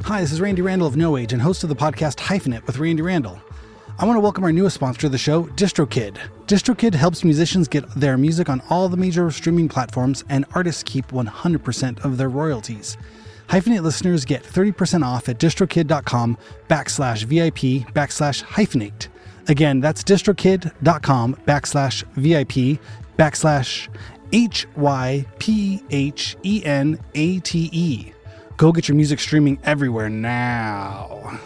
Hi, this is Randy Randall of No Age and host of the podcast Hyphenate with Randy Randall. I want to welcome our newest sponsor of the show, DistroKid. DistroKid helps musicians get their music on all the major streaming platforms, and artists keep 100% of their royalties. Hyphenate listeners get 30% off at distrokid.com/VIP/hyphenate. Again, that's distrokid.com/VIP/HYPHENATE. Go get your music streaming everywhere now.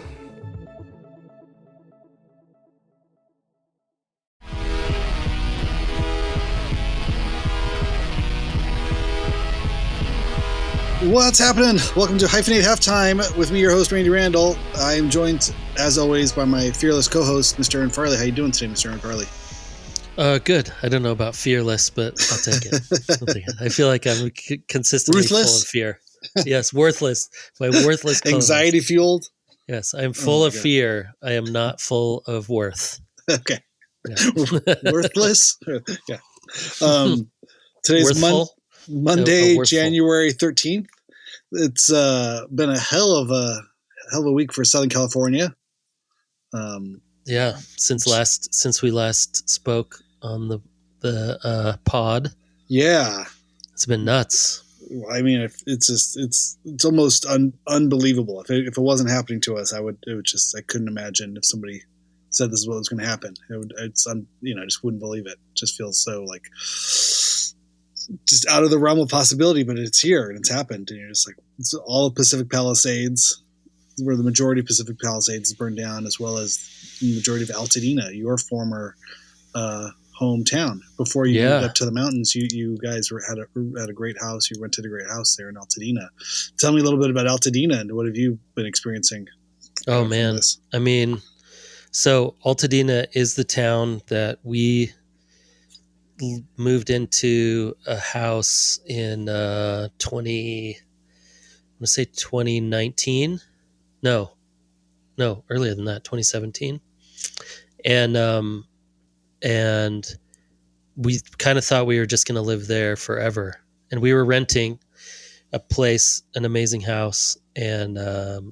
What's happening? Welcome to Hyphenate Halftime with me, your host, Randy Randall. I am joined, as always, by my fearless co-host, Mr. Aaron Farley. How you doing today, Mr. Aaron Farley? Good. I don't know about fearless, but I'll take it. I feel like I'm consistently Ruthless? full of fear. Yes, worthless. My worthless co-host. Anxiety fueled? Yes, I am full of fear. I am not full of worth. Okay. Yeah. Worthless? Yeah. Today's Monday, January 13th. It's been a hell of a week for Southern California. Yeah, since we last spoke on the pod. Yeah, it's been nuts. I mean, it's almost unbelievable. If it wasn't happening to us, I couldn't imagine if somebody said this is what was going to happen. I just wouldn't believe it. It just feels so like just out of the realm of possibility, but it's here and it's happened. And you're just like, it's all of Pacific Palisades, where the majority of Pacific Palisades is burned down, as well as the majority of Altadena, your former hometown. Before you moved up to the mountains, you guys had a great house. You rented a great house there in Altadena. Tell me a little bit about Altadena and what have you been experiencing? Oh man, I mean, so Altadena is the town that we moved into a house in 2019. No, earlier than that, 2017. And we kind of thought we were just going to live there forever. And we were renting a place, an amazing house, and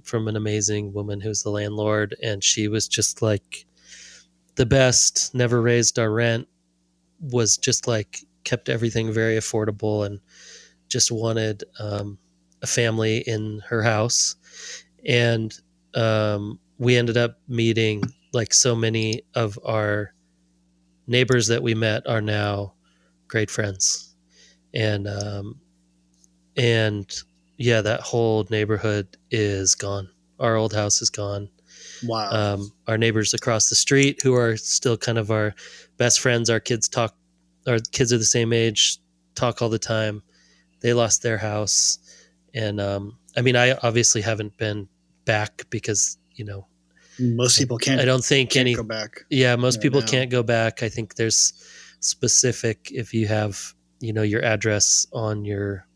from an amazing woman who's the landlord. And she was just like the best, never raised our rent, was just like kept everything very affordable and just wanted a family in her house. And we ended up meeting, like so many of our neighbors that we met are now great friends. And yeah, that whole neighborhood is gone. Our old house is gone. Wow. Our neighbors across the street, who are still kind of our best friends, our kids are the same age, talk all the time. They lost their house. And I mean, I obviously haven't been back because, most people can't. I don't think can't go back. Yeah, most people can't go back. I think there's specific, if you have, your address on your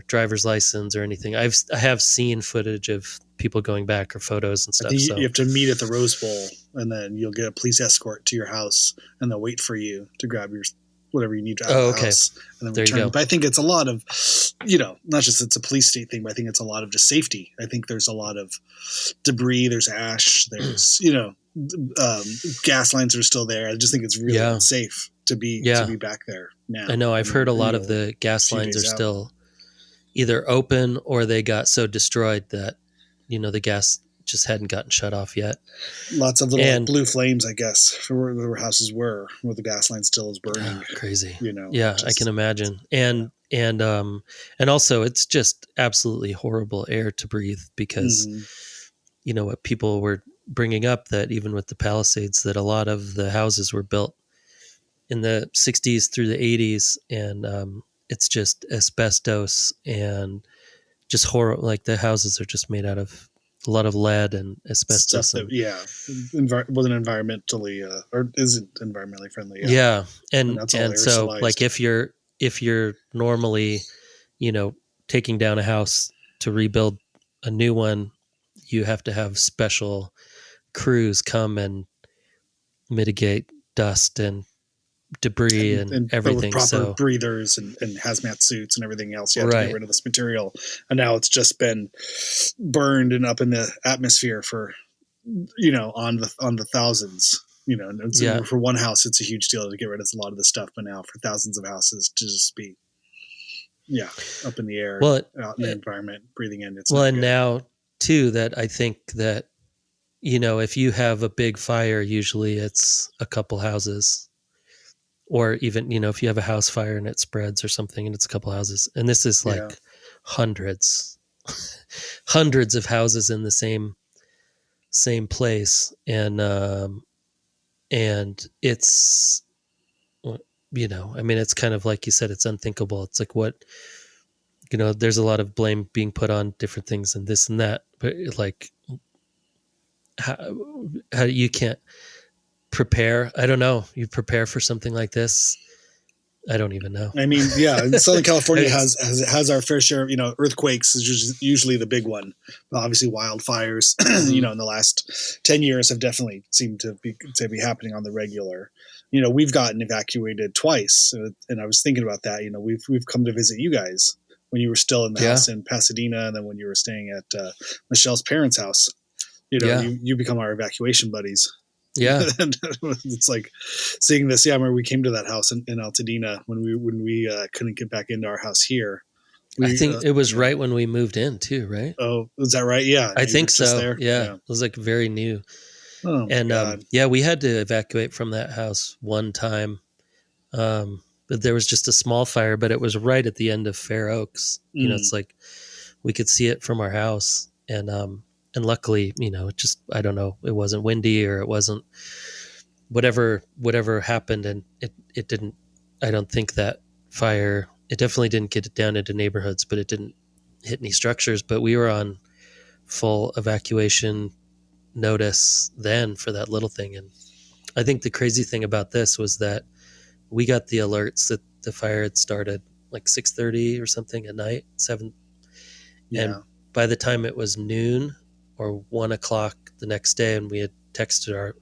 driver's license or anything. I have seen footage of people going back or photos and stuff. You have to meet at the Rose Bowl, and then you'll get a police escort to your house, and they'll wait for you to grab your whatever you need out of the house, and then return. But I think it's a lot of, not just it's a police state thing, but I think it's a lot of just safety. I think there's a lot of debris, there's ash, there's gas lines are still there. I just think it's really unsafe to be back there now. I know. I've heard a lot of the gas lines are still either open or they got so destroyed that the gas just hadn't gotten shut off yet. Lots of little blue flames, I guess, for where houses were, where the gas line still is burning. Crazy. I can imagine. And also it's just absolutely horrible air to breathe because, what people were bringing up, that even with the Palisades, that a lot of the houses were built in the 60s through the 80s. And it's just asbestos and just horrible. Like the houses are just made out of a lot of lead and asbestos. Wasn't environmentally or isn't environmentally friendly. Yeah. And so like if you're normally, taking down a house to rebuild a new one, you have to have special crews come and mitigate dust and debris and but with everything. proper So breathers and hazmat suits and everything else, you had to get right, rid of this material, and now it's just been burned and up in the atmosphere for on the thousands. And yeah. so for one house, it's a huge deal to get rid of a lot of the stuff, but now for thousands of houses to just be up in the air and Well, out in the environment breathing in, it's well, not and good. now too that I think that if you have a big fire, usually it's a couple houses, or even if you have a house fire and it spreads or something, and it's a couple houses, and this is Yeah. like hundreds, hundreds of houses in the same place, and it's I mean, it's kind of like you said, it's unthinkable. It's like what there's a lot of blame being put on different things and this and that, but like how, how you can't prepare. I don't know. You prepare for something like this. I don't even know. I mean, yeah, Southern California It's, has our fair share. Earthquakes is usually the big one. Obviously, wildfires. mhm. In the last 10 years, have definitely seemed to be happening on the regular. We've gotten evacuated twice, and I was thinking about that. We've come to visit you guys when you were still in the Yeah, house in Pasadena, and then when you were staying at Michelle's parents' house. yeah, You become our evacuation buddies. yeah. And it's like seeing this. Yeah, I remember we came to that house in Altadena when we couldn't get back into our house here. I We think it was right when we moved in too, right? Oh, is that right? Yeah, I you were think just so. there. Yeah, Yeah. it was like very new, Oh my and god. yeah, we had to evacuate from that house one time. But there was just a small fire, but it was right at the end of Fair Oaks. Mm. It's like we could see it from our house, and luckily, it just I don't know, it wasn't windy or it wasn't whatever happened, and it didn't. I don't think that fire. It definitely didn't get it down into neighborhoods, but it didn't hit any structures. But we were on full evacuation notice then for that little thing, and I think the crazy thing about this was that we got the alerts that the fire had started like 6:30 or something at night, 7, and Yeah. by the time it was noon or 1 o'clock the next day, and we had texted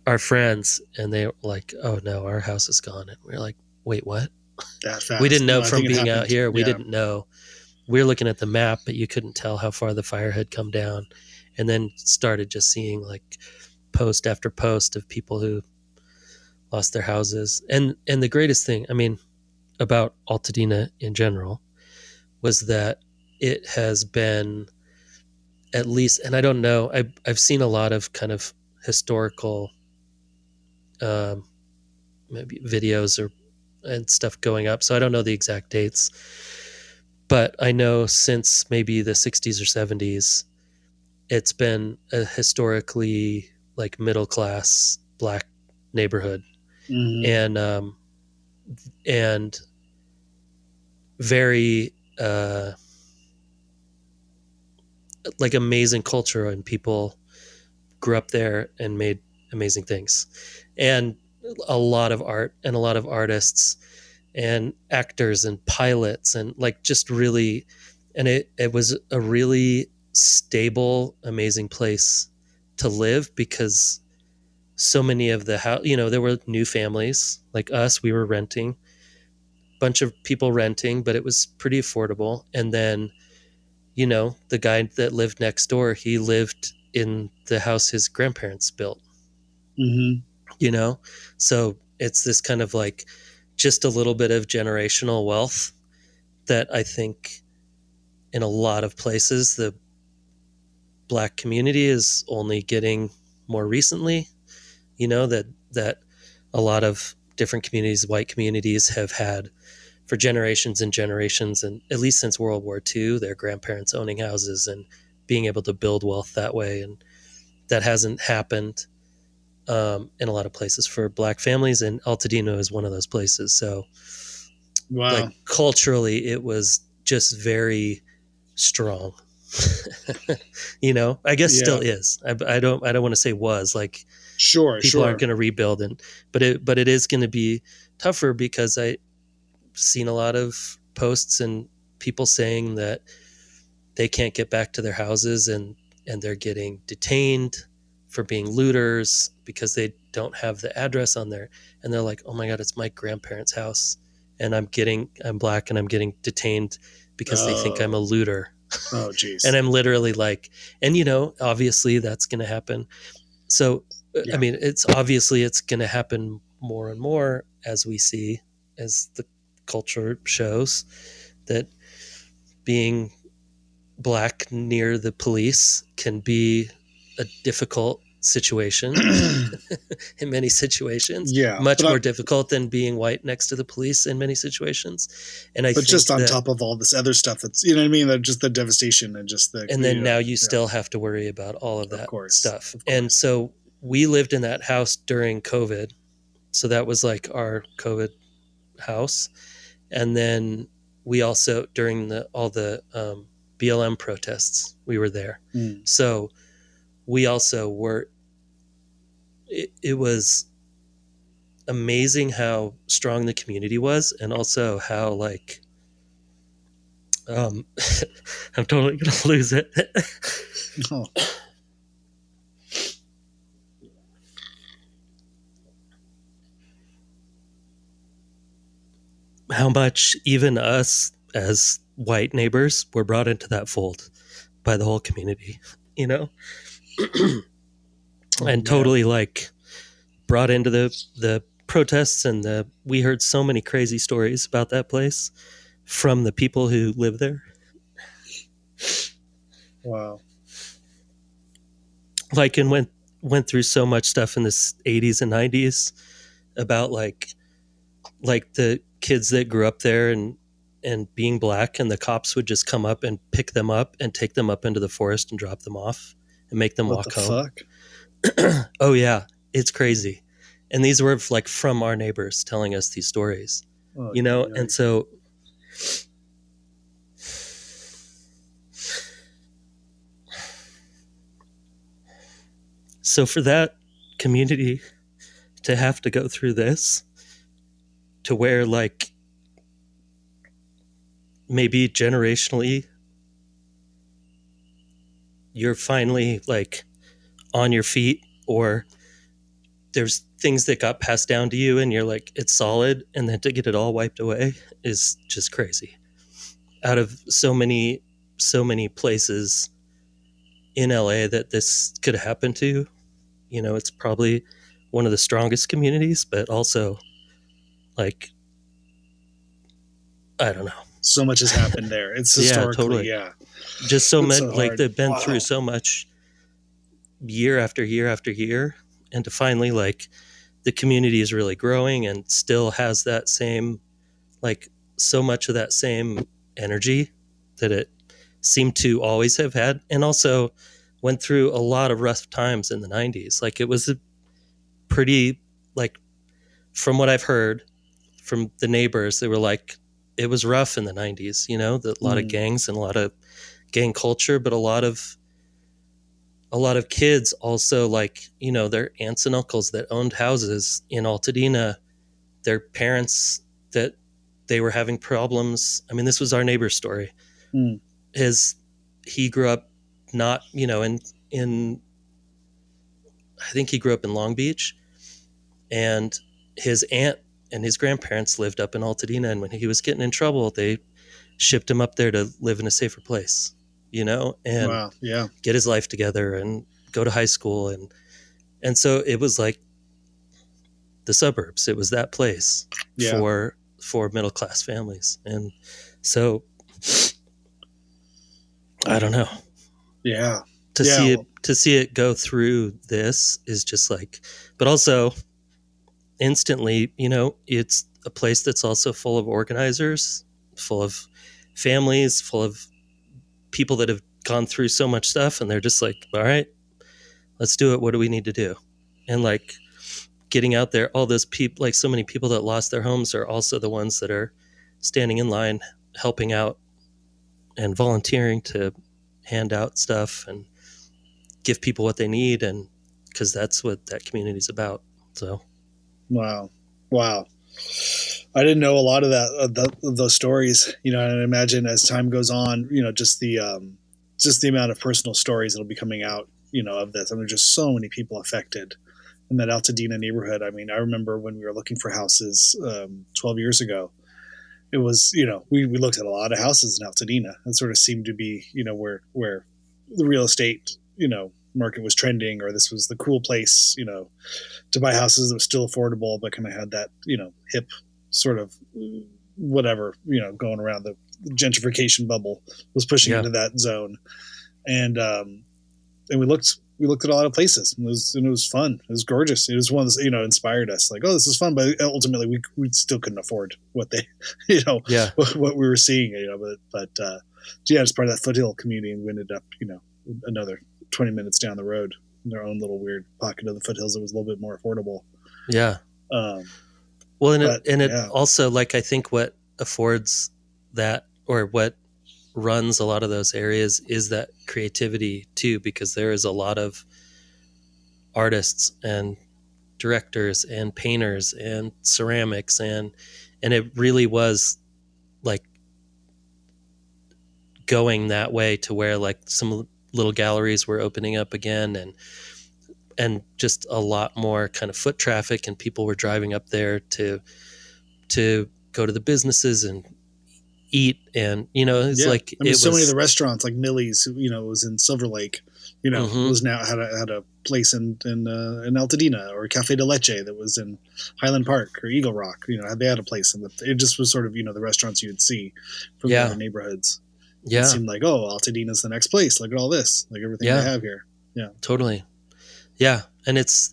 our friends, and they were like, "Oh no, our house is gone," and we were like, "Wait, what?" That We fast. didn't No, know I from think it being out happened. here. We Yeah. didn't know. We were looking at the map, but you couldn't tell how far the fire had come down, and then started just seeing like post after post of people who lost their houses. And the greatest thing, I mean, about Altadena in general was that it has been at least, and I don't know, I've seen a lot of kind of historical um, maybe videos or and stuff going up, so I don't know the exact dates, but I know since maybe the 60s or 70s, it's been a historically like middle class black neighborhood, Hmm. and and very like amazing culture, and people grew up there and made amazing things, and a lot of art and a lot of artists and actors and pilots, and like just really, and it was a really stable, amazing place to live, because so many of the house, there were new families like us, we were renting, bunch of people renting, but it was pretty affordable. And then the guy that lived next door, he lived in the house his grandparents built, Hmm. you know? So it's this kind of like just a little bit of generational wealth that I think in a lot of places the black community is only getting more recently, that a lot of different communities, white communities, have had for generations and generations, and at least since World War II, their grandparents owning houses and being able to build wealth that way. And that hasn't happened in a lot of places for black families, and Altadena is one of those places. So, like Wow. culturally, it was just very strong. I guess still Yeah. is. I don't want to say was like Sure. people aren't Sure. going to rebuild, but it is going to be tougher, because I've seen a lot of posts and people saying that they can't get back to their houses, and they're getting detained, for being looters because they don't have the address on there, and they're like, oh my god, it's my grandparents' house, and I'm black and I'm getting detained because they think I'm a looter. Oh, geez. And I'm literally like, and obviously that's going to happen. So I mean, it's going to happen more and more as we see, as the culture shows, that being black near the police can be a difficult situation in many situations. Much more difficult than being white next to the police in many situations. And but just on top of all this other stuff that's, you know what I mean, just the devastation and just the, and then now you still have to worry about all of that stuff. And so we lived in that house during COVID. So that was like our COVID house. And then we also, during all the BLM protests, we were there. So we also were, it was amazing how strong the community was, and also how like, I'm totally going to lose it. Oh. How much even us as white neighbors were brought into that fold by the whole community, and totally like brought into the protests, and we heard so many crazy stories about that place from the people who live there. Wow. Like, and went through so much stuff in the 80s and 90s about like the kids that grew up there and being black, and the cops would just come up and pick them up and take them up into the forest and drop them off and make them walk home. Fuck? Oh yeah, it's crazy. And these were like from our neighbors telling us these stories, and so for that community to have to go through this, to where like maybe generationally you're finally like on your feet, or there's things that got passed down to you and you're like, it's solid, and then to get it all wiped away is just crazy. Out of so many places in LA that this could happen to, it's probably one of the strongest communities, but also like, I don't know. So much has happened there. It's historically, just so much, like they've been through so much year after year after year, and to finally like the community is really growing and still has that same, like so much of that same energy that it seemed to always have had, and also went through a lot of rough times in the 90s. Like it was a pretty, like from what I've heard from the neighbors, they were like, it was rough in the 90s, a lot of gangs and a lot of gang culture, but a lot of kids also, like, their aunts and uncles that owned houses in Altadena, their parents that they were having problems. I mean, this was our neighbor's story. He grew up not, in I think he grew up in Long Beach, and his aunt and his grandparents lived up in Altadena, and when he was getting in trouble, they shipped him up there to live in a safer place, and get his life together and go to high school. And so it was like the suburbs. It was that place for middle-class families. And so I don't know. Yeah. To see it go through this is just like, but also instantly, it's a place that's also full of organizers, full of families, full of people that have gone through so much stuff, and they're just like, all right, let's do it. What do we need to do? And like getting out there, all those people, like so many people that lost their homes are also the ones that are standing in line, helping out and volunteering to hand out stuff and give people what they need. And because that's what that community is about. So. Wow. I didn't know a lot of those stories, and I imagine as time goes on, just the amount of personal stories that'll be coming out, of this. And there's just so many people affected in that Altadena neighborhood. I mean, I remember when we were looking for houses 12 years ago, it was, we looked at a lot of houses in Altadena. It sort of seemed to be, where the real estate, market was trending, or this was the cool place, to buy houses that was still affordable, but kind of had that, hip sort of whatever, going around. The gentrification bubble was pushing into that zone. And we looked at a lot of places, and it was fun. It was gorgeous. It was one that, inspired us, like, oh, this is fun. But ultimately we still couldn't afford what they, what we were seeing, but it's part of that foothill community. And we ended up, another 20 minutes down the road in their own little weird pocket of the foothills that was a little bit more affordable. Yeah. Well, it also, like, I think what affords that, or what runs a lot of those areas, is that creativity too, because there is a lot of artists and directors and painters and ceramics, and it really was like going that way to where, like, some little galleries were opening up again, and just a lot more kind of foot traffic, and people were driving up there to go to the businesses and eat. And it's like, I mean, so many of the restaurants, like Millie's, was in Silver Lake, was now had a place in Altadena, or Cafe de Leche that was in Highland Park or Eagle Rock. They had a place, and it just was sort of the restaurants you would see from the other neighborhoods. It seemed like, oh, Altadena's the next place. Look at all this, like everything they have here. Yeah, totally. Yeah, and it's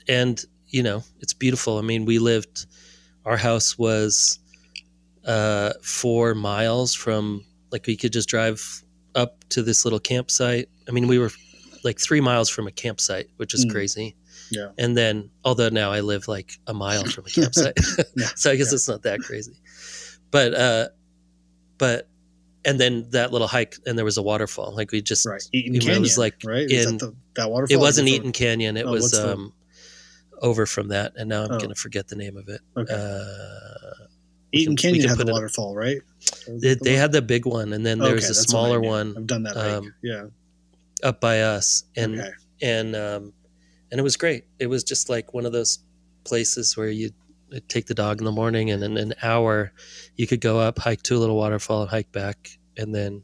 beautiful. I mean, our house was 4 miles from, like, we could just drive up to this little campsite. I mean, we were like 3 miles from a campsite, which is crazy. Yeah. And then, although now I live like a mile from a campsite, so I guess it's not that crazy. But and then that little hike, and there was a waterfall. Like, we just, Eaton Canyon, it was like, right? Is that waterfall? It wasn't Eaton Canyon. It was over from that, and now I'm going to forget the name of it. Okay. Eaton Canyon had the waterfall, right? They had the big one, and then there was a smaller one. I've done that hike. Up by us, and it was great. It was just like one of those places where you take the dog in the morning, and in an hour you could go up, hike to a little waterfall, and hike back, and then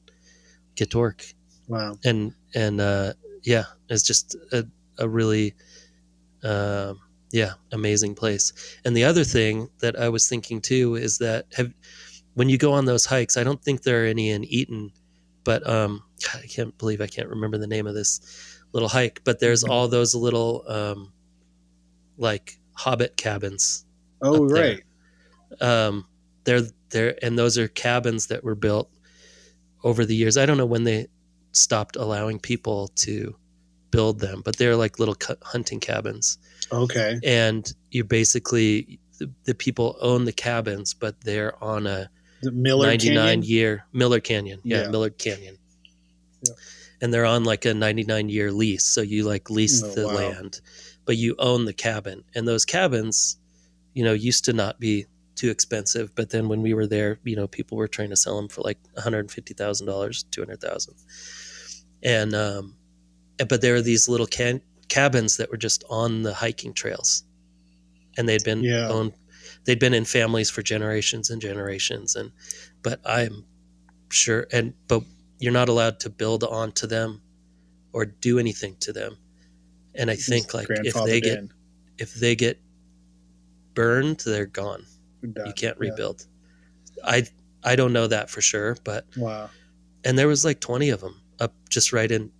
get to work. Wow. And it's just a really amazing place. And the other thing that I was thinking too is that when you go on those hikes, I don't think there are any in Eaton, but I can't believe I can't remember the name of this little hike, but there's all those little like hobbit cabins. Oh, right. They're and those are cabins that were built over the years. I don't know when they stopped allowing people to build them, but they're like little hunting cabins. Okay. And you basically, the people own the cabins, but they're on a Miller 99-year Miller Canyon. Yeah, Miller Canyon. Yeah. And they're on like a 99-year lease. So you like lease the land, but you own the cabin. And those cabins, used to not be too expensive. But then when we were there, people were trying to sell them for like $150,000, $200,000. And, but there are these little cabins that were just on the hiking trails, and they'd been owned. They'd been in families for generations and generations. But I'm sure, but you're not allowed to build onto them or do anything to them. And I think, like, if they get burned, they're gone. You can't rebuild. I don't know that for sure, but wow. And there was like 20 of them up just right in.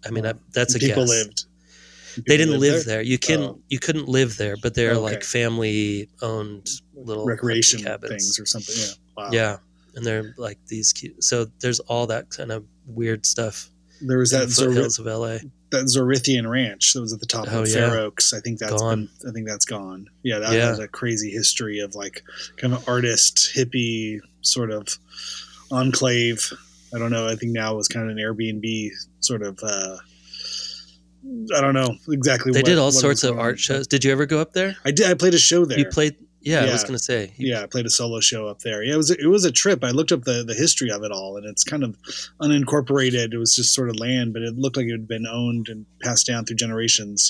I mean, that's a people guess. Lived. They didn't live there. You couldn't live there, but they're like family owned little recreation cabins. Things or something. Yeah. Wow. Yeah. And they're like these cute. So there's all that kind of weird stuff. There was that foothills of LA. That Zorithian Ranch that was at the top of Fair Oaks. I think that's gone. Yeah, that has a crazy history of like kind of artist, hippie sort of enclave. I don't know. I think now it was kind of an Airbnb sort of. I don't know exactly. They did all sorts of art shows. Did you ever go up there? I did. I played a show there. You played. Yeah, I was Yeah, gonna say yeah, I played a solo show up there. Yeah, it was a trip. I looked up the history of it all, and it's kind of unincorporated. It was just sort of land, but it looked like it had been owned and passed down through generations.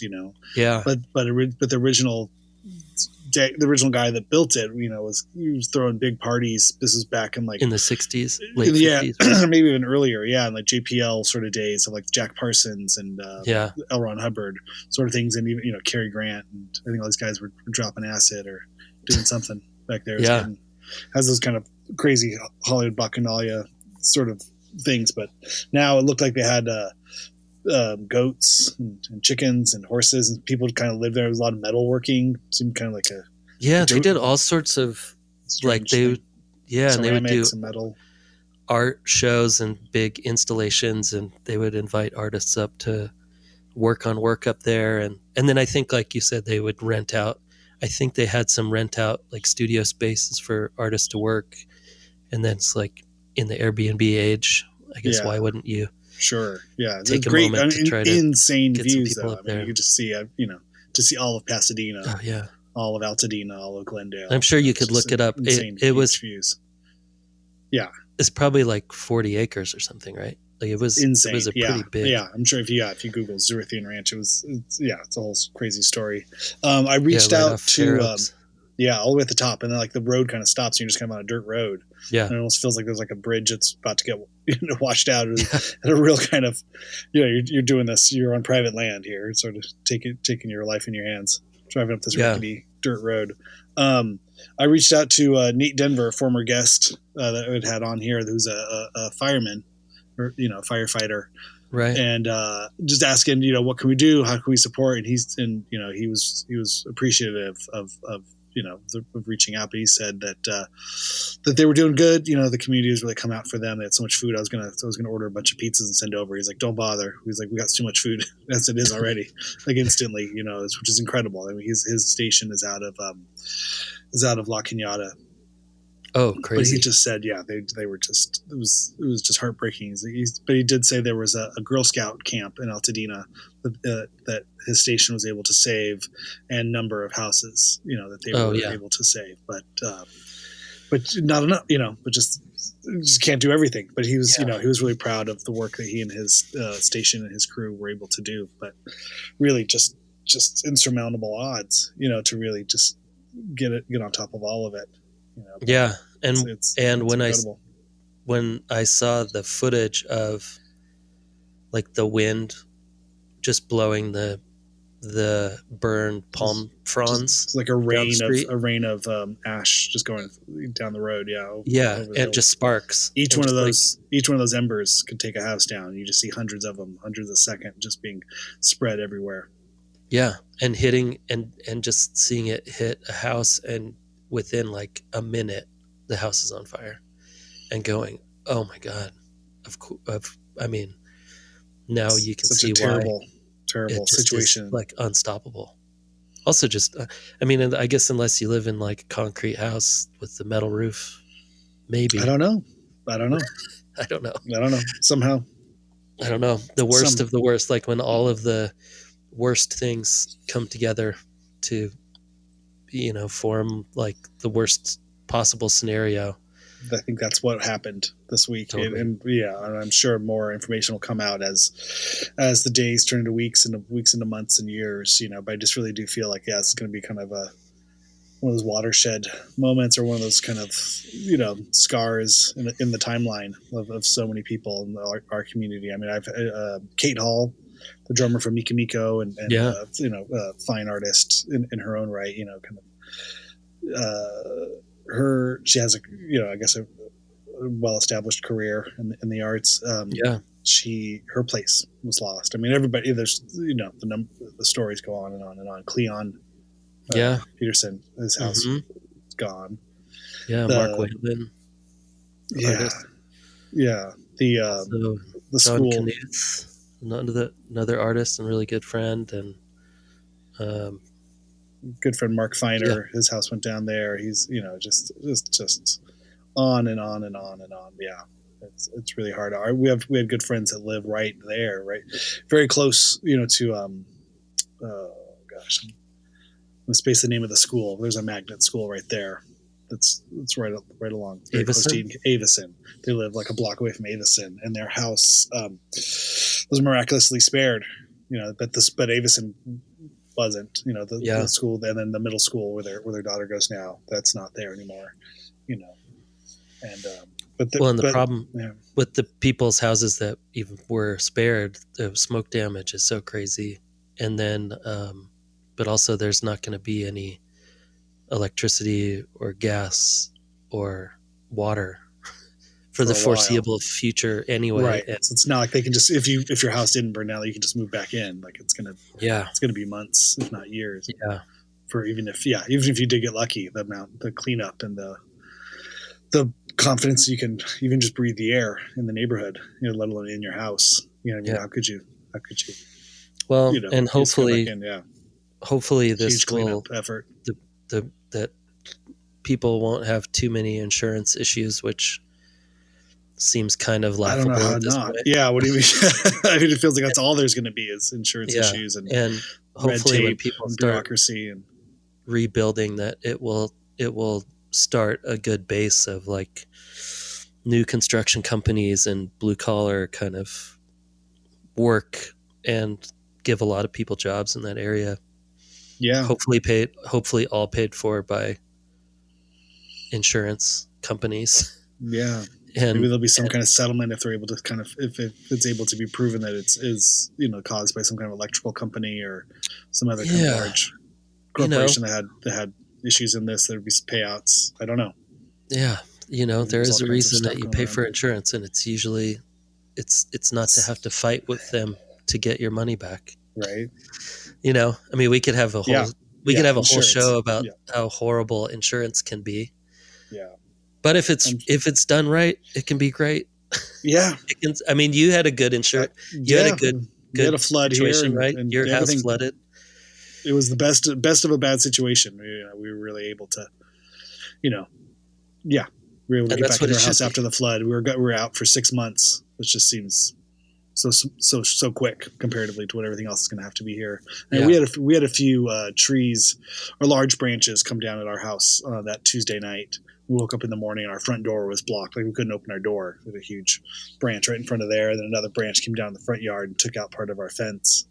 yeah, But the original guy that built it, he was throwing big parties. This is back in like in the '60s, late yeah, '50s, right? maybe even earlier. Yeah, in like JPL sort of days of like Jack Parsons and Yeah, L. Ron Hubbard sort of things, and even Cary Grant, and I think all these guys were dropping acid or doing something back there. It's yeah, has those kind of crazy Hollywood bacchanalia sort of things, but now it looked like they had goats and chickens and horses, and people would kind of live there. There was a lot of metalworking. It seemed kind of like a yeah. They did all sorts of like strange thing. and they would do Ceramics and metal. art shows and big installations, and they would invite artists up to work on work up there, and then I think, like you said, they would rent out. I think they had some rent out like studio spaces for artists to work, and then it's like in the Airbnb age, I guess, Yeah. why wouldn't you Sure. Yeah. take a Great. moment to try to insane get some views people though. up I mean, there? you could just see, to see all of Pasadena, Oh yeah, all of Altadena, all of Glendale. I'm sure you It's could just look it up. insane It was views. Yeah. It's probably like 40 acres or something, right? Like it was Insane. It was a pretty big. Yeah. I'm sure if you Google Zerithian Ranch, it's a whole crazy story. I reached right out off to, Fair Oaks. all the way at the top, and then like the road kind of stops, and you're just kind of on a dirt road. Yeah, And it almost feels like there's like a bridge that's about to get washed out. And a real kind of, you're doing this. You're on private land here. It's sort of taking your life in your hands, driving up this rickety dirt road. I reached out to Nate Denver, a former guest that we had on here, who's a fireman or firefighter, right. and just asking, what can we do? How can we support? And he was appreciative of reaching out, but he said that they were doing good. The community has really come out for them. They had so much food. I was gonna order a bunch of pizzas and send over. He's like, don't bother. He's like, we got too much food as it is already, like instantly, which is incredible. I mean, his station is out of La Cañada. Oh, crazy! But he just said, yeah, they were just it was just heartbreaking. But he did say there was a Girl Scout camp in Altadena that his station was able to save, and number of houses, that they were able to save. But not enough, but just can't do everything. But he was, he was really proud of the work that he and his station and his crew were able to do. But really, just insurmountable odds, to really just get on top of all of it. Yeah, and it's when incredible. when I saw the footage of like the wind just blowing the burned palm fronds, it's like a rain of ash just going down the road. Yeah, and just sparks. Each one of those embers could take a house down. You just see hundreds of them, hundreds a second, just being spread everywhere. Yeah, and hitting and just seeing it hit a house, and within like a minute, the house is on fire, and going, oh my god! I mean, now you can see terrible is, situation, like unstoppable. Also, just I mean, I guess unless you live in like a concrete house with the metal roof, maybe. I don't know. I don't know. Somehow, I don't know. The worst of the worst, like when all of the worst things come together to form like the worst possible scenario. I think that's what happened this week. Totally. And I'm sure more information will come out as the days turn into weeks and months and years, but I just really do feel like, it's going to be kind of one of those watershed moments, or one of those kind of, scars in the timeline of so many people in our community. I mean, I've Kate Hall, the drummer from Mika Miko, and fine artist in her own right, kind of, she has I guess a well-established career in the arts. Her place was lost. I mean, everybody, there's, the stories go on and on and on. Cleon Peterson, his house is gone. Yeah. Mark Whalen. Artist. Yeah. The John school. Knuth, another artist and really good friend, and good friend Mark Feiner, his house went down there. He's, just on and on and on and on. Yeah. It's really hard. We had good friends that live right there, right? Very close, to, I'm Let's base the name of the school. There's a magnet school right there. That's right along very close to Avison. They live like a block away from Avison, and their house was miraculously spared. But Avison wasn't. The school, and then the middle school where their daughter goes now, that's not there anymore. And the problem with the people's houses that even were spared, the smoke damage is so crazy, and then but also there's not going to be any electricity or gas or water for the foreseeable future anyway. Right. So it's not like they can just, if your house didn't burn down, you can just move back in. Like it's gonna be months, if not years. Yeah. For even if you did get lucky, the cleanup and the confidence you can even just breathe the air in the neighborhood, let alone in your house. How could you? Well, and hopefully this huge cleanup effort. That people won't have too many insurance issues, which seems kind of laughable. I don't know how at this not. Point. Yeah, what do you mean? I mean, it feels like that's all there's going to be is insurance issues and hopefully when people start bureaucracy and rebuilding, that it will start a good base of like new construction companies and blue collar kind of work and give a lot of people jobs in that area. Yeah. Hopefully all paid for by insurance companies. Yeah. And maybe there'll be some kind of settlement if they're able to if it's able to be proven that is caused by some kind of electrical company or some other kind of large corporation that had issues in this. There'd be some payouts. I don't know. Yeah. There is a reason that you pay for insurance, and it's usually it's not to have to fight with them to get your money back. Right. I mean, we could have a whole show about how horrible insurance can be. Yeah. But if it's done right, it can be great. Yeah. You had a good insurance. You had a good we had a flood here, right? And your house flooded. It was the best of a bad situation. We were really able to, we were able to get back in our house after the flood. We were out for 6 months, which just seems so quick comparatively to what everything else is going to have to be here. And we had a few trees or large branches come down at our house that Tuesday night. We woke up in the morning and our front door was blocked. Like we couldn't open our door. With a huge branch right in front of there. And then another branch came down in the front yard and took out part of our fence.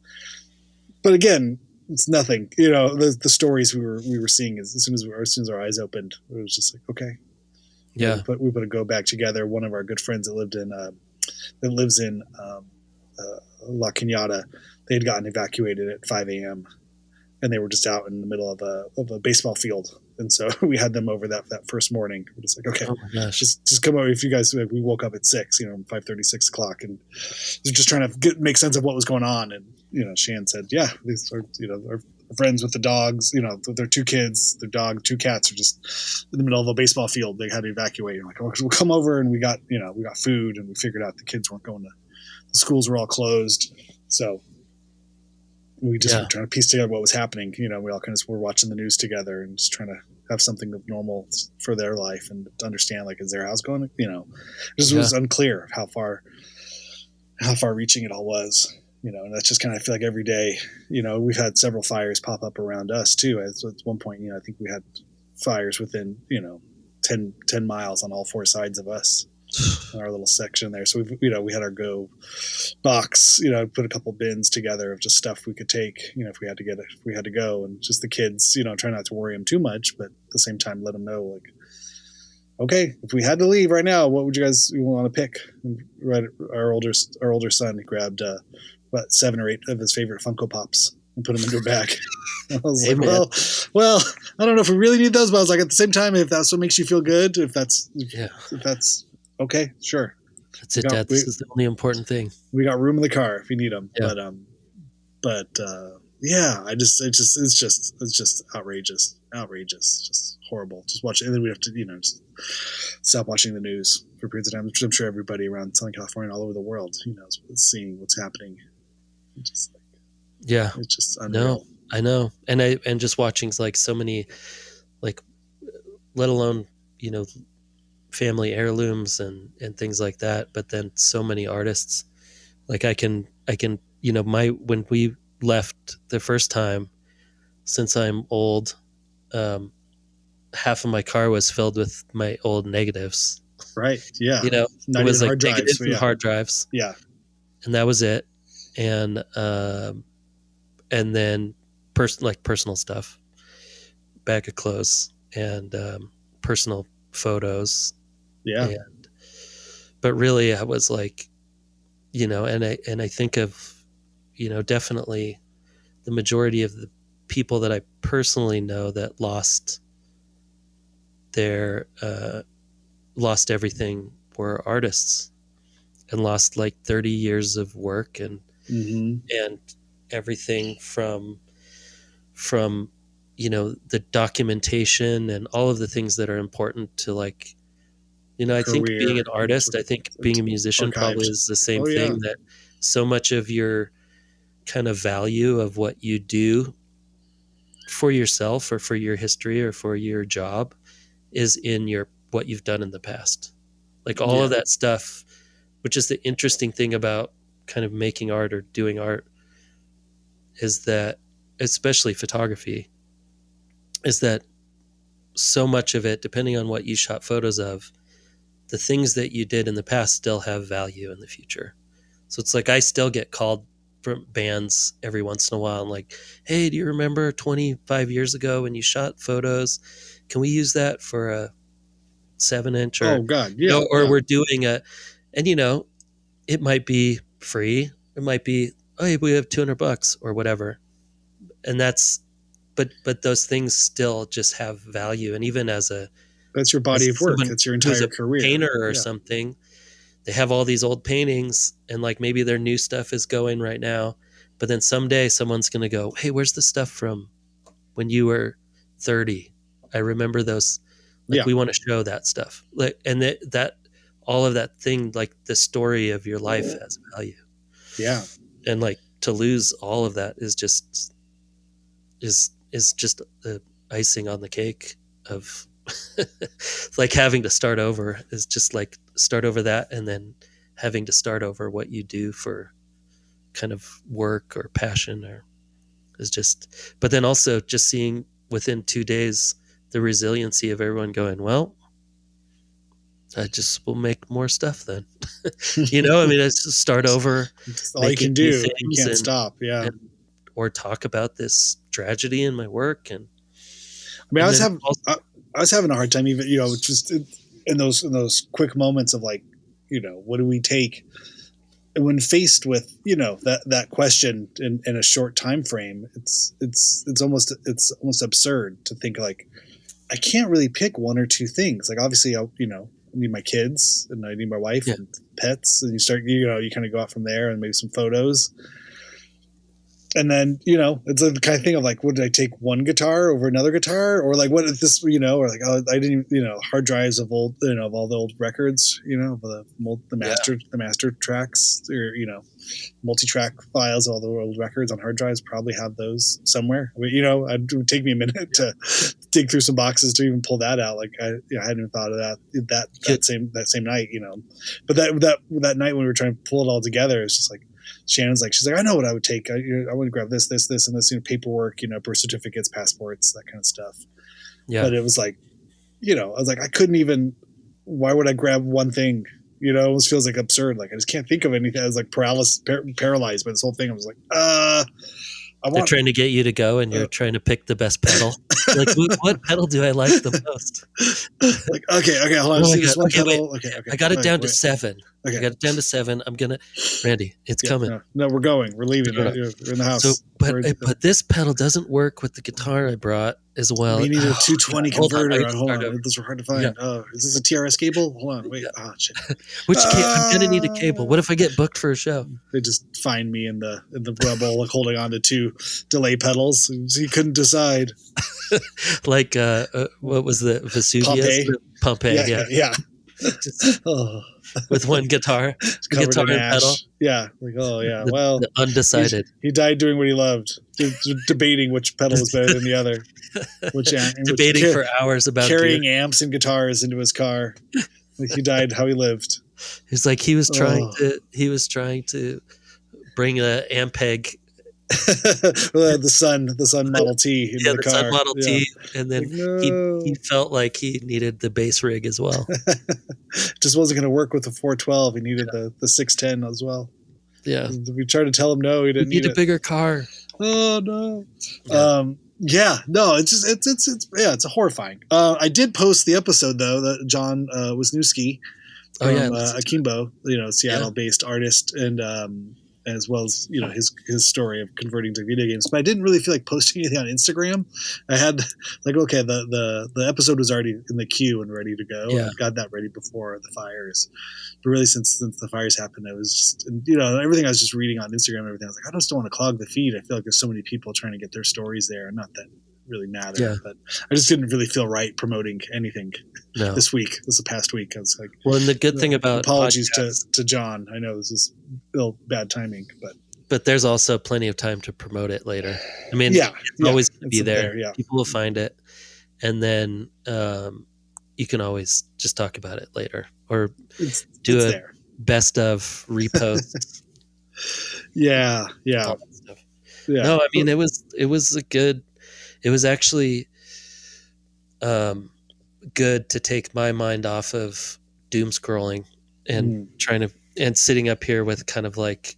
But again, it's nothing. The stories we were seeing as soon as our eyes opened, it was just like, okay. Yeah. We put a go back together. One of our good friends that lives in La Cañada, they had gotten evacuated at 5 a.m. and they were just out in the middle of a baseball field. And so we had them over that first morning. We're just like, okay, just come over. If you guys, we woke up at 6, 5:30, 6 o'clock, and they're just trying to make sense of what was going on. And, Shan said, yeah, these are, our friends with the dogs, their 2 kids, their dog, 2 cats are just in the middle of a baseball field. They had to evacuate. I'm like, oh, we'll come over, and we got food, and we figured out the kids weren't going to, the schools were all closed. So we just were trying to piece together what was happening. We all kind of were watching the news together and just trying to have something of normal for their life and to understand, like, is their house going, just was unclear how far reaching it all was, and that's just kind of, I feel like every day, we've had several fires pop up around us too. At one point, I think we had fires within, 10 miles on all 4 sides of us. In our little section there. So we had our go box, put a couple bins together of just stuff we could take, if we had to go, and just the kids, try not to worry them too much, but at the same time, let them know, like, okay, if we had to leave right now, what would you guys want to pick? And right, our older son grabbed about 7 or 8 of his favorite Funko Pops and put them into a bag. I was like, well, I don't know if we really need those, but I was like, at the same time, if that's what makes you feel good, if that's okay, sure. That's it, Dad. This is the only important thing. We got room in the car if you need them. Yeah. But it's just outrageous, just horrible. Just watch it, and then we have to, just stop watching the news for periods of time. Which I'm sure everybody around Southern California and all over the world, is seeing what's happening. It's just unreal. No, I know, and just watching like so many, like, let alone family heirlooms and things like that, but then so many artists, like I can when we left the first time, since I'm old, um, half of my car was filled with my old negatives. Right. Yeah. You know, it Not was even like hard drives. negatives But and yeah. hard drives, Yeah. and that was it. And then personal stuff, bag of clothes, and personal photos. Yeah. And but really, I was like, and I think of, definitely the majority of the people that I personally know that their lost everything were artists, and lost like 30 years of work, Mm-hmm. and everything from the documentation and all of the things that are important to, like, I think being Career. an artist, I think being a musician probably Archived. is the same Oh yeah. thing, that so much of your kind of value of what you do for yourself or for your history or for your job is in your what you've done in the past. Like all of Yeah. that stuff, which is the interesting thing about kind of making art or doing art, is that, especially photography, is that so much of it, depending on what you shot photos of, the things that you did in the past still have value in the future. So it's like I still get called from bands every once in a while. I'm like, hey, do you remember 25 years ago when you shot photos? Can we use that for a 7-inch, or Oh God. Yeah. or Yeah. we're doing and it might be free. It might be, oh, hey, we have $200 or whatever. And that's, but those things still just have value. And even That's your as body of work. someone That's your who's entire a career. painter or Yeah. something, they have all these old paintings, and like maybe their new stuff is going right now, but then someday someone's going to go, hey, where's the stuff from when you were 30? I remember those. Like, Yeah. we want to show that stuff, like, and that all of that thing, like the story of your life has value. Yeah. And like to lose all of that is just the icing on the cake of like having to start over, is just like start over that, and then having to start over what you do for kind of work or passion, or is just, but then also just seeing within 2 days the resiliency of everyone going, well, I just will make more stuff then. I mean, it's just start over, It's all you making can new do. You things, can't stop. Yeah. and or talk about this tragedy in my work, and I mean, and then also, I was having a hard time even, just in those quick moments of like, what do we take? And when faced with, that question in a short time frame, it's almost absurd to think like, I can't really pick one or two things. Like obviously I need my kids and I need my wife yeah, and pets, and you kind of go out from there, and maybe some photos. And then, it's the kind of thing of like, would I take one guitar over another guitar, or like, what if this, or like, oh, I didn't, hard drives of old, of all the old records, of the yeah, master tracks, or, multi-track files of all the old records on hard drives, probably have those somewhere. I mean, it would take me a minute to dig through some boxes to even pull that out. Like I hadn't even thought of that same night, but that night when we were trying to pull it all together, it's just like, she's like, I know what I would take. I want to grab this, and this, paperwork, birth certificates, passports, that kind of stuff. yeah. But it was like, I was like, I couldn't even, why would I grab one thing? It almost feels like absurd. Like I just can't think of anything. I was like paralyzed by this whole thing. I was like, They're trying to get you to go, and you're trying to pick the best pedal. Like, what pedal do I like the most? Like, okay, hold on. Oh my This God. one Okay, pedal. wait. Okay. I got it down to wait. 7. Okay. I got it down to 7. I'm gonna, Randy, it's coming. No, we're going. We're leaving. Yeah. We're in the house. So, but this pedal doesn't work with the guitar I brought as well. We need a 220 Hold on, converter. Hold on. Those are hard to find. Yeah. Oh, is this a TRS cable? Hold on. Wait. Yeah. Oh, shit. I'm gonna need a cable. What if I get booked for a show? They just find me in the rubble, like holding on to 2 delay pedals. He couldn't decide. Like, what was the Vesuvius? Pompeii. Yeah. Just, with one guitar, guitar and pedal. Yeah, like, oh yeah. Well, the undecided. He died doing what he loved, debating which pedal was better than the other. Debating for hours about carrying amps and guitars into his car. Like he died how he lived. It's like he was trying to bring a Ampeg The Sun Model T into Yeah, the the Sun car. Model Yeah, T, and like then he no, felt like he needed the base rig as well. just wasn't going to work with the 412. He needed the 610 as well. Yeah, We tried to tell him no, he we didn't need need a it. bigger car. Oh no. Yeah. Yeah, no, it's just it's yeah, it's horrifying. I did post the episode though that John Wisnewski Oh yeah, I from listened to it. Akimbo, Yeah, Seattle-based artist, and as well as his story of converting to video games. But I didn't really feel like posting anything on Instagram. I had like okay, the episode was already in the queue and ready to go, and yeah, I got that ready before the fires. But really, since the fires happened, I was just everything I was just reading on Instagram and everything. I was like, I just don't want to clog the feed. I feel like there's so many people trying to get their stories there, and not that really matter. yeah. But I just didn't really feel right promoting anything No. this past week. I was like, Well, and the good thing about apologies podcasts, to John. I know this is bad timing, but there's also plenty of time to promote it later. I mean, yeah, it's always going to it's be there. Yeah, People will find it, and then you can always just talk about it later, or do it's a there. best of reposts. Yeah, All that stuff. yeah. No, I mean it was a good. It was actually good to take my mind off of doom scrolling and trying to and sitting up here with kind of like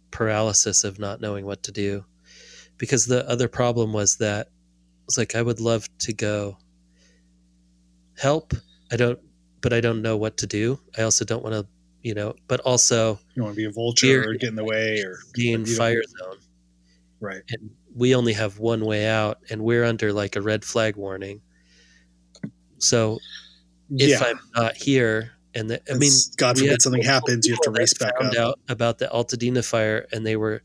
paralysis of not knowing what to do, because the other problem was that it's like I would love to go help. I don't know what to do. I also don't want to, but also you don't want to be a vulture or get in the way or being fire zone. Right. And we only have one way out, and we're under like a red flag warning. So if I'm not here, and God forbid something happens, you have to race back found up. out about the Altadena fire, and they were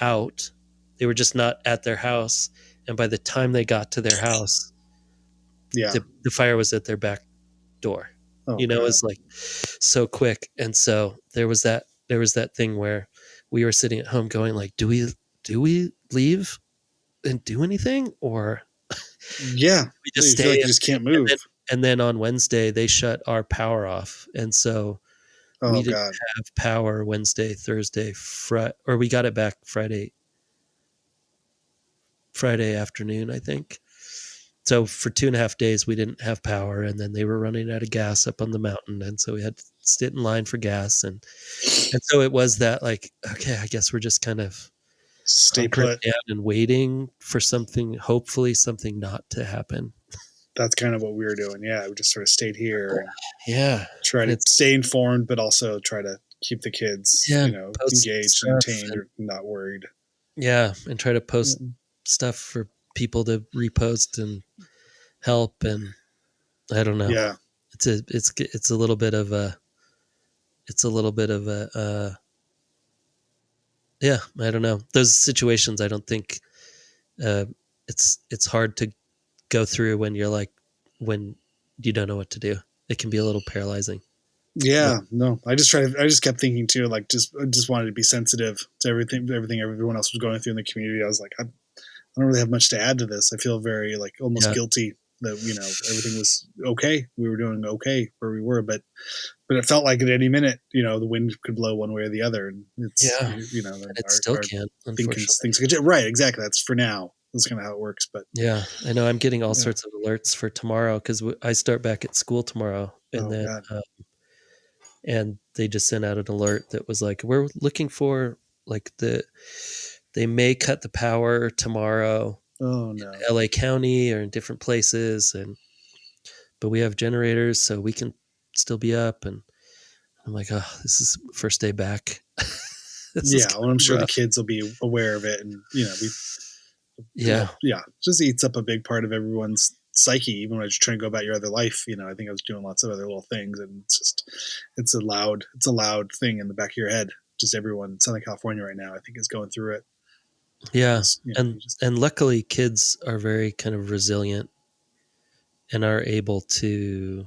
out. They were just not at their house, and by the time they got to their house, the fire was at their back door. It was like so quick, and so there was that thing where we were sitting at home going like, do we leave and do anything, or we just stay? Feel like you just can't move. And then on Wednesday they shut our power off, and so we didn't have power Wednesday, Thursday, or we got it back Friday afternoon, I think. So for 2.5 days we didn't have power, and then they were running out of gas up on the mountain, and so we had to sit in line for gas, and so it was that like, okay, I guess we're just kind of stay put down and waiting for something, hopefully something not to happen. That's kind of what we were doing. Yeah, we just sort of stayed here. Yeah, try to stay informed, but also try to keep the kids, engaged, entertained, or not worried. Yeah, and try to post stuff for people to repost and help, and I don't know. Yeah, it's a little bit of a yeah, I don't know. Those situations, I don't think it's hard to go through when you're like, when you don't know what to do. It can be a little paralyzing. Yeah, no, I just kept thinking too, like I just wanted to be sensitive to everything everyone else was going through in the community. I was like, I don't really have much to add to this. I feel very like almost guilty that, everything was okay. We were doing okay where we were, but it felt like at any minute, the wind could blow one way or the other. And it's, it still can, unfortunately. Things could, right. Exactly. That's for now. That's kind of how it works. But yeah, I know I'm getting all sorts of alerts for tomorrow, because I start back at school tomorrow, and and they just sent out an alert that was like, we're looking for like they may cut the power tomorrow. Oh no. In LA County or in different places, but we have generators, so we can still be up. And I'm like, oh, this is first day back. Well, I'm sure the kids will be aware of it, and just eats up a big part of everyone's psyche, even when you're trying to go about your other life. I think I was doing lots of other little things, and it's a loud thing in the back of your head. Just everyone in Southern California right now, I think, is going through it. Yeah. And luckily kids are very kind of resilient and are able to,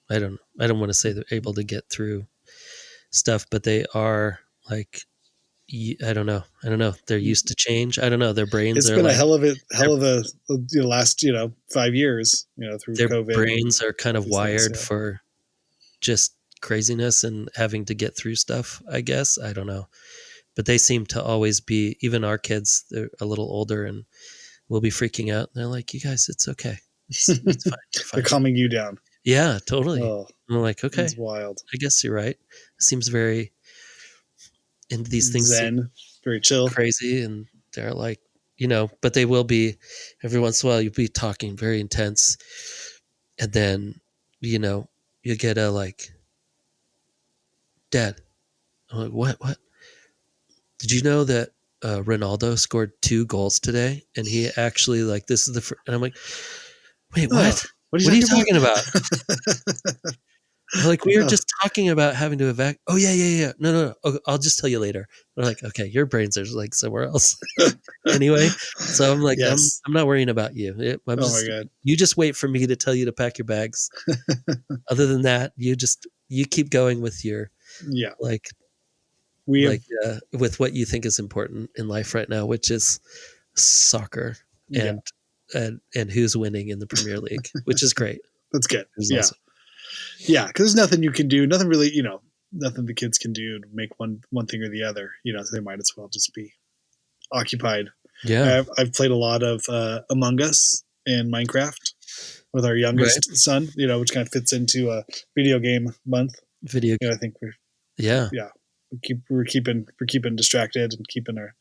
I don't want to say they're able to get through stuff, but they are like, I don't know. They're used to change. I don't know. Their brains it's been a hell of a last 5 years through their COVID. Their brains are kind of wired for just craziness and having to get through stuff, I guess. I don't know, but they seem to always be, even our kids, they're a little older and will be freaking out. And they're like, you guys, it's okay. It's fine. We're They're fine. calming you down. Yeah, totally. Oh, I'm like, okay, it's wild. I guess you're right. It seems very, and these things seem Zen, very chill. crazy, and they're like, but they will be every once in a while. You'll be talking very intense, and then you get a like, Dad. I'm like, what? Did you know that Ronaldo scored 2 goals today, and he actually like this is the and I'm like, wait, what? What are you talking about? Like, we were just talking about having to evacuate. Oh, yeah. No. Okay, I'll just tell you later. We're like, okay, your brains are like somewhere else. Anyway, so I'm like, yes. I'm not worrying about you. My God. You just wait for me to tell you to pack your bags. Other than that, you keep going with your, like, with what you think is important in life right now, which is soccer and who's winning in the Premier League, which is great. That's good. Awesome. Yeah, because there's nothing you can do, nothing really, nothing the kids can do to make one thing or the other. So they might as well just be occupied. Yeah, I've played a lot of Among Us and Minecraft with our youngest son. Which kind of fits into a video game month. I think we're keeping distracted and keeping our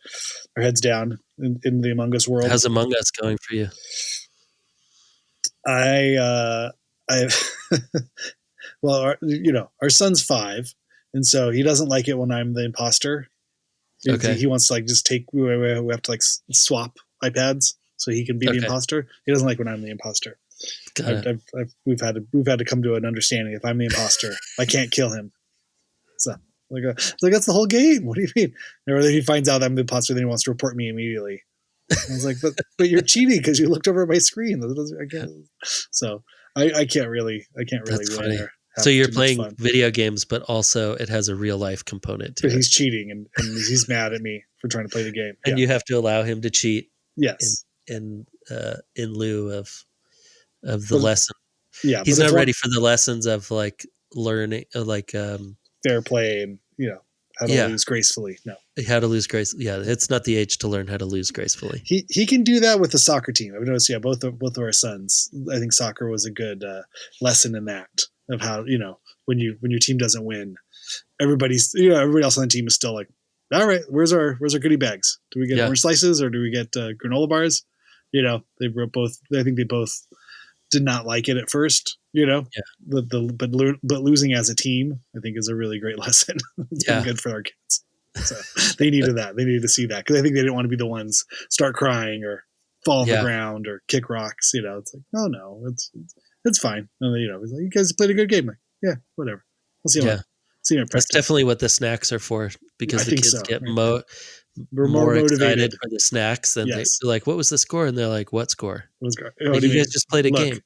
heads down in the Among Us world. How's Among Us going for you? Well, our son's 5, and so he doesn't like it when I'm the imposter. Okay. He wants to like just take. We have to like swap iPads so he can be the imposter. He doesn't like when I'm the imposter. We've had to come to an understanding. If I'm the imposter, I can't kill him. So like that's the whole game. What do you mean? Or if he finds out I'm the imposter, then he wants to report me immediately. I was like, but you're cheating because you looked over at my screen. So I can't really That's win. So you're playing video games, but also it has a real life component to it. But he's cheating and he's mad at me for trying to play the game. And you have to allow him to cheat. Yes. In lieu of the lesson. Yeah. He's not ready for the lessons of like learning, fair play and how to lose gracefully. No. How to lose gracefully. Yeah, it's not the age to learn how to lose gracefully. He can do that with the soccer team. I've noticed. Yeah, both of our sons. I think soccer was a good lesson in that of how when your team doesn't win, everybody else on the team is still like, all right, where's our goodie bags? Do we get orange slices or do we get granola bars? They were both. I think they both did not like it at first. But losing as a team, I think, is a really great lesson. It's been good for our kids. So they needed that. They needed to see that because I think they didn't want to be the ones start crying or fall on the ground or kick rocks. It's like, oh no, it's fine. And he's like, you guys played a good game. Like, yeah, whatever. We'll see. See you. That's definitely what the snacks are for because the kids get more motivated. Excited for the snacks than they're like, what was the score? And they're like, what score? Like, you guys just played a game.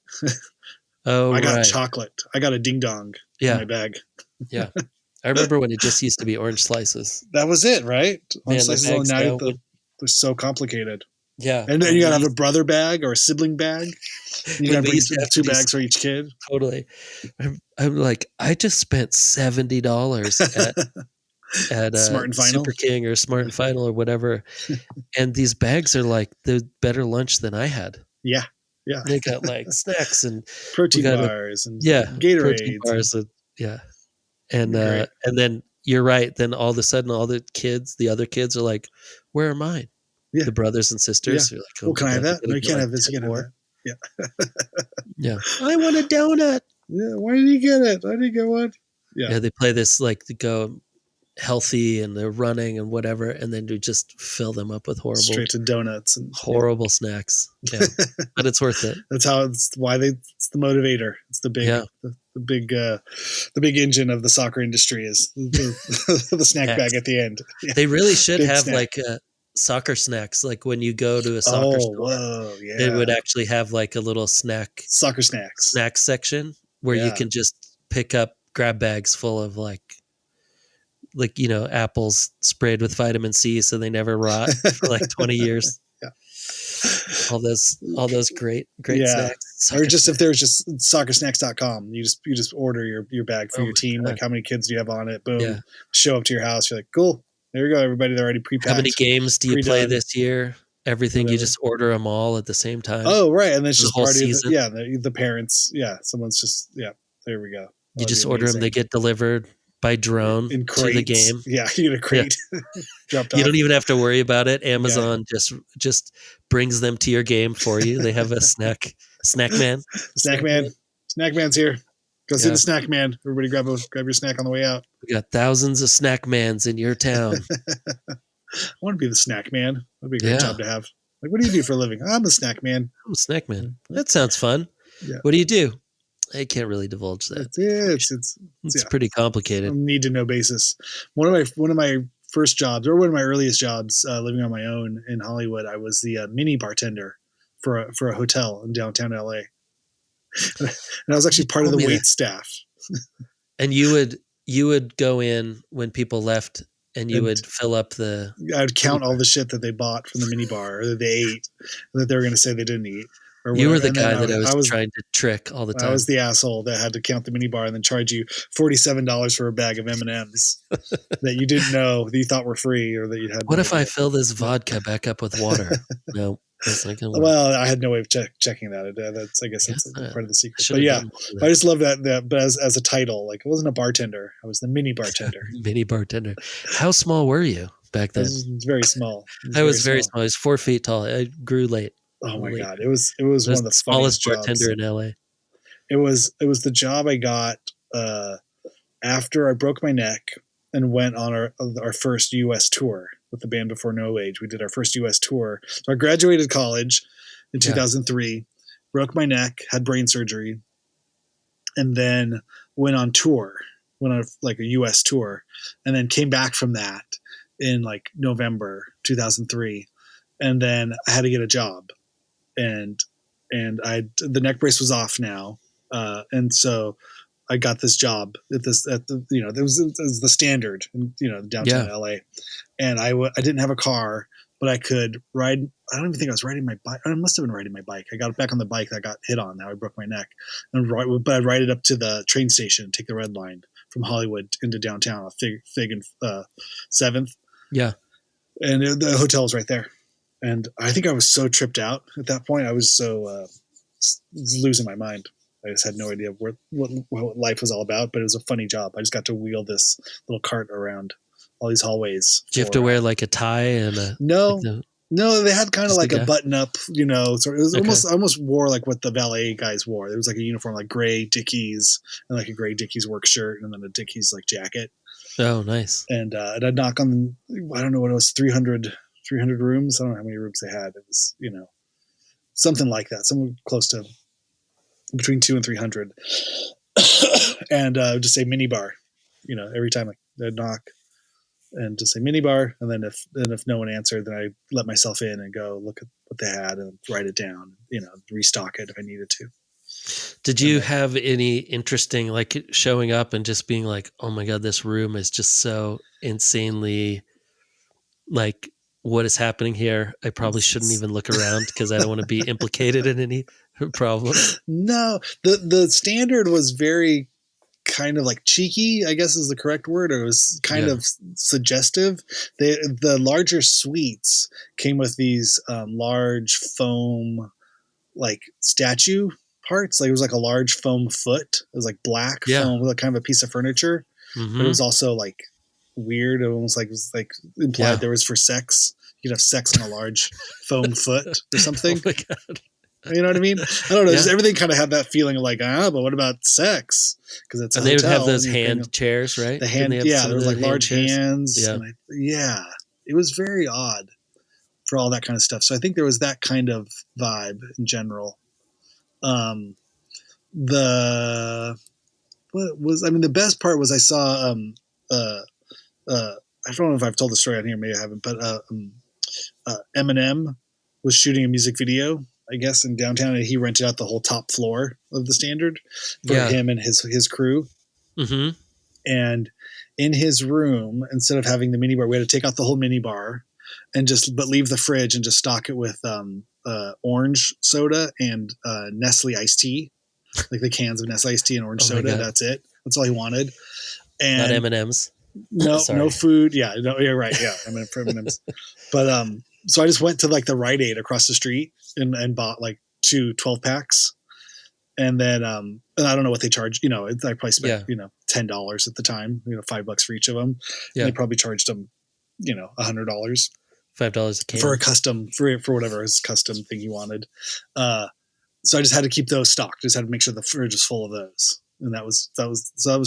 Oh, I got chocolate. I got a ding dong in my bag. Yeah. I remember when it just used to be orange slices. That was it, right? Man, slices now they're so complicated. Yeah. And then you got to have a brother bag or a sibling bag. You got to bring 2 bags for each kid. Totally. I'm like, I just spent $70 at Smart and Final, Super King or Smart and Final or whatever. And these bags are like the better lunch than I had. Yeah. Yeah. They got like snacks and protein bars and Gatorades. Bars and then you're right. Then all of a sudden, all the other kids are like, where are mine? Yeah. The brothers and sisters. Yeah. Are like, well, can I have that? No, you can't have this. You can't have that. Yeah. Yeah. I want a donut. Yeah. Why did you get it? I didn't get one. Yeah. They play this like to go healthy and they're running and whatever, and then to just fill them up with horrible straight to donuts and horrible snacks. Yeah. But it's worth it. It's why it's the motivator. It's the big the big engine of the soccer industry is the snack bag at the end. Yeah. They really should have snack. Like soccer snacks. Like when you go to a soccer store, they would actually have like a little soccer snack section where you can just pick up grab bags full of like apples sprayed with vitamin C so they never rot for like 20 years. Yeah. All those great snacks. Or just if there's just soccersnacks.com, you just order your bag for your team. God. Like how many kids do you have on it? Boom. Yeah. Show up to your house. You're like, cool. There you go, everybody. They're already How many pre-packed, games do you play pre-done, this year? Everything. You whatever. just order them all at the same time Oh, right, and it's for the just whole part of season. the parents. Yeah, someone's just there we go. That You would just be order them. They amazing. get delivered by drone In to the crates. game. Yeah, you get a Yeah. crate dropped You off. don't even have to worry about it. Yeah, Amazon just brings them to your game for you. They have a snack man. snack man. Snack man's here. Go see Yeah. the snack man. Everybody grab your snack on the way out. We got thousands of snack mans in your town. I want to be the snack man. That'd be a great Yeah. job to have. Like, what do you do for a living? I'm a snack man. I'm a snack man. That sounds fun. Yeah. What do you do? I can't really divulge that. It's pretty complicated. Need to know basis. One of my first jobs, or one of my earliest jobs, living on my own in Hollywood, I was the mini bartender for a hotel in downtown LA, and I was actually part of the wait staff. And you would go in when people left, and you would fill up the. I would count all the shit that they bought from the mini bar, or that they ate, or that they were going to say they didn't eat. You were the guy that I was trying to trick all the time. I was the asshole that had to count the mini bar and then charge you $47 for a bag of M&Ms that you didn't know, that you thought were free, or that you had. What if I fill this vodka back up with water? No, that's not going to work. Well, I had no way of checking that. I guess that's part of the secret. But yeah, I just love that. But as a title, like, I wasn't a bartender. I was the mini bartender. Mini bartender. How small were you back then? I was very small. I was very small. I was 4 feet tall. I grew late. Oh my God. It was one of the smallest bartender jobs in LA. It was the job I got after I broke my neck and went on our first US tour with the band Before No Age. We did our first US tour. So I graduated college in 2003, broke my neck, had brain surgery, and then went on tour, went on like a US tour, and then came back from that in like November 2003. And then I had to get a job. And the neck brace was off now, and so I got this job at the it was the Standard in downtown LA, and I didn't have a car, but I could ride. I don't even think I was riding my bike. I must have been riding my bike. I got back on the bike that I got hit on. Now I broke my neck, but I'd ride it up to the train station, take the red line from Hollywood into downtown, Fig and 7th. Yeah, and the hotel was right there. And I think I was so tripped out at that point. I was so losing my mind. I just had no idea what life was all about. But it was a funny job. I just got to wheel this little cart around all these hallways. Did you have to wear like a tie and a no? No, they had kind of like a button up, So it was I almost wore like what the valet guys wore. There was like a uniform, like gray Dickies and like a gray Dickies work shirt, and then a Dickies like jacket. Oh, nice. And I'd knock on, I don't know what it was, 300 rooms. I don't know how many rooms they had. It was, something like that. Somewhere close to between 200 and 300. And just say mini bar, every time I'd knock and just say mini bar. And then if no one answered, then I let myself in and go look at what they had and write it down, restock it if I needed to. Did you have any interesting, like showing up and just being like, oh my God, this room is just so insanely like, what is happening here? I probably shouldn't even look around because I don't want to be implicated in any problems. No, the Standard was very kind of like cheeky, I guess is the correct word. Or it was kind of suggestive. The larger suites came with these large foam like statue parts. Like it was like a large foam foot. It was like black foam with kind of a piece of furniture. Mm-hmm. But it was also like weird. It almost like it was like implied there was for sex. You could have sex on a large foam foot or something. Oh my God. You know what I mean? I don't know. Just everything kind of had that feeling of like, but what about sex? Because it's they would have those hand chairs, right? The hand, there was like large hands. Yeah. It was very odd for all that kind of stuff. So I think there was that kind of vibe in general. The best part was I saw I don't know if I've told the story on here, maybe I haven't, but Eminem was shooting a music video, I guess, in downtown, and he rented out the whole top floor of the Standard for him and his crew. Mm-hmm. And in his room, instead of having the minibar, we had to take out the whole minibar and but leave the fridge and just stock it with orange soda and Nestle iced tea, like the cans of Nestle iced tea and orange soda. God. That's it. That's all he wanted. And not M&Ms. no Sorry. food. Yeah, no, you're right. Yeah, I mean for M&Ms. But so I just went to like the Rite Aid across the street and bought like 2 12 packs, and then and I don't know what they charge. I probably spent Yeah. $10 at the time. $5 for each of them, and Yeah. they probably charged them $100 $5 a can. for a custom for whatever his custom thing he wanted. So I just had to keep those stocked. Just had to make sure the fridge is full of those, and that was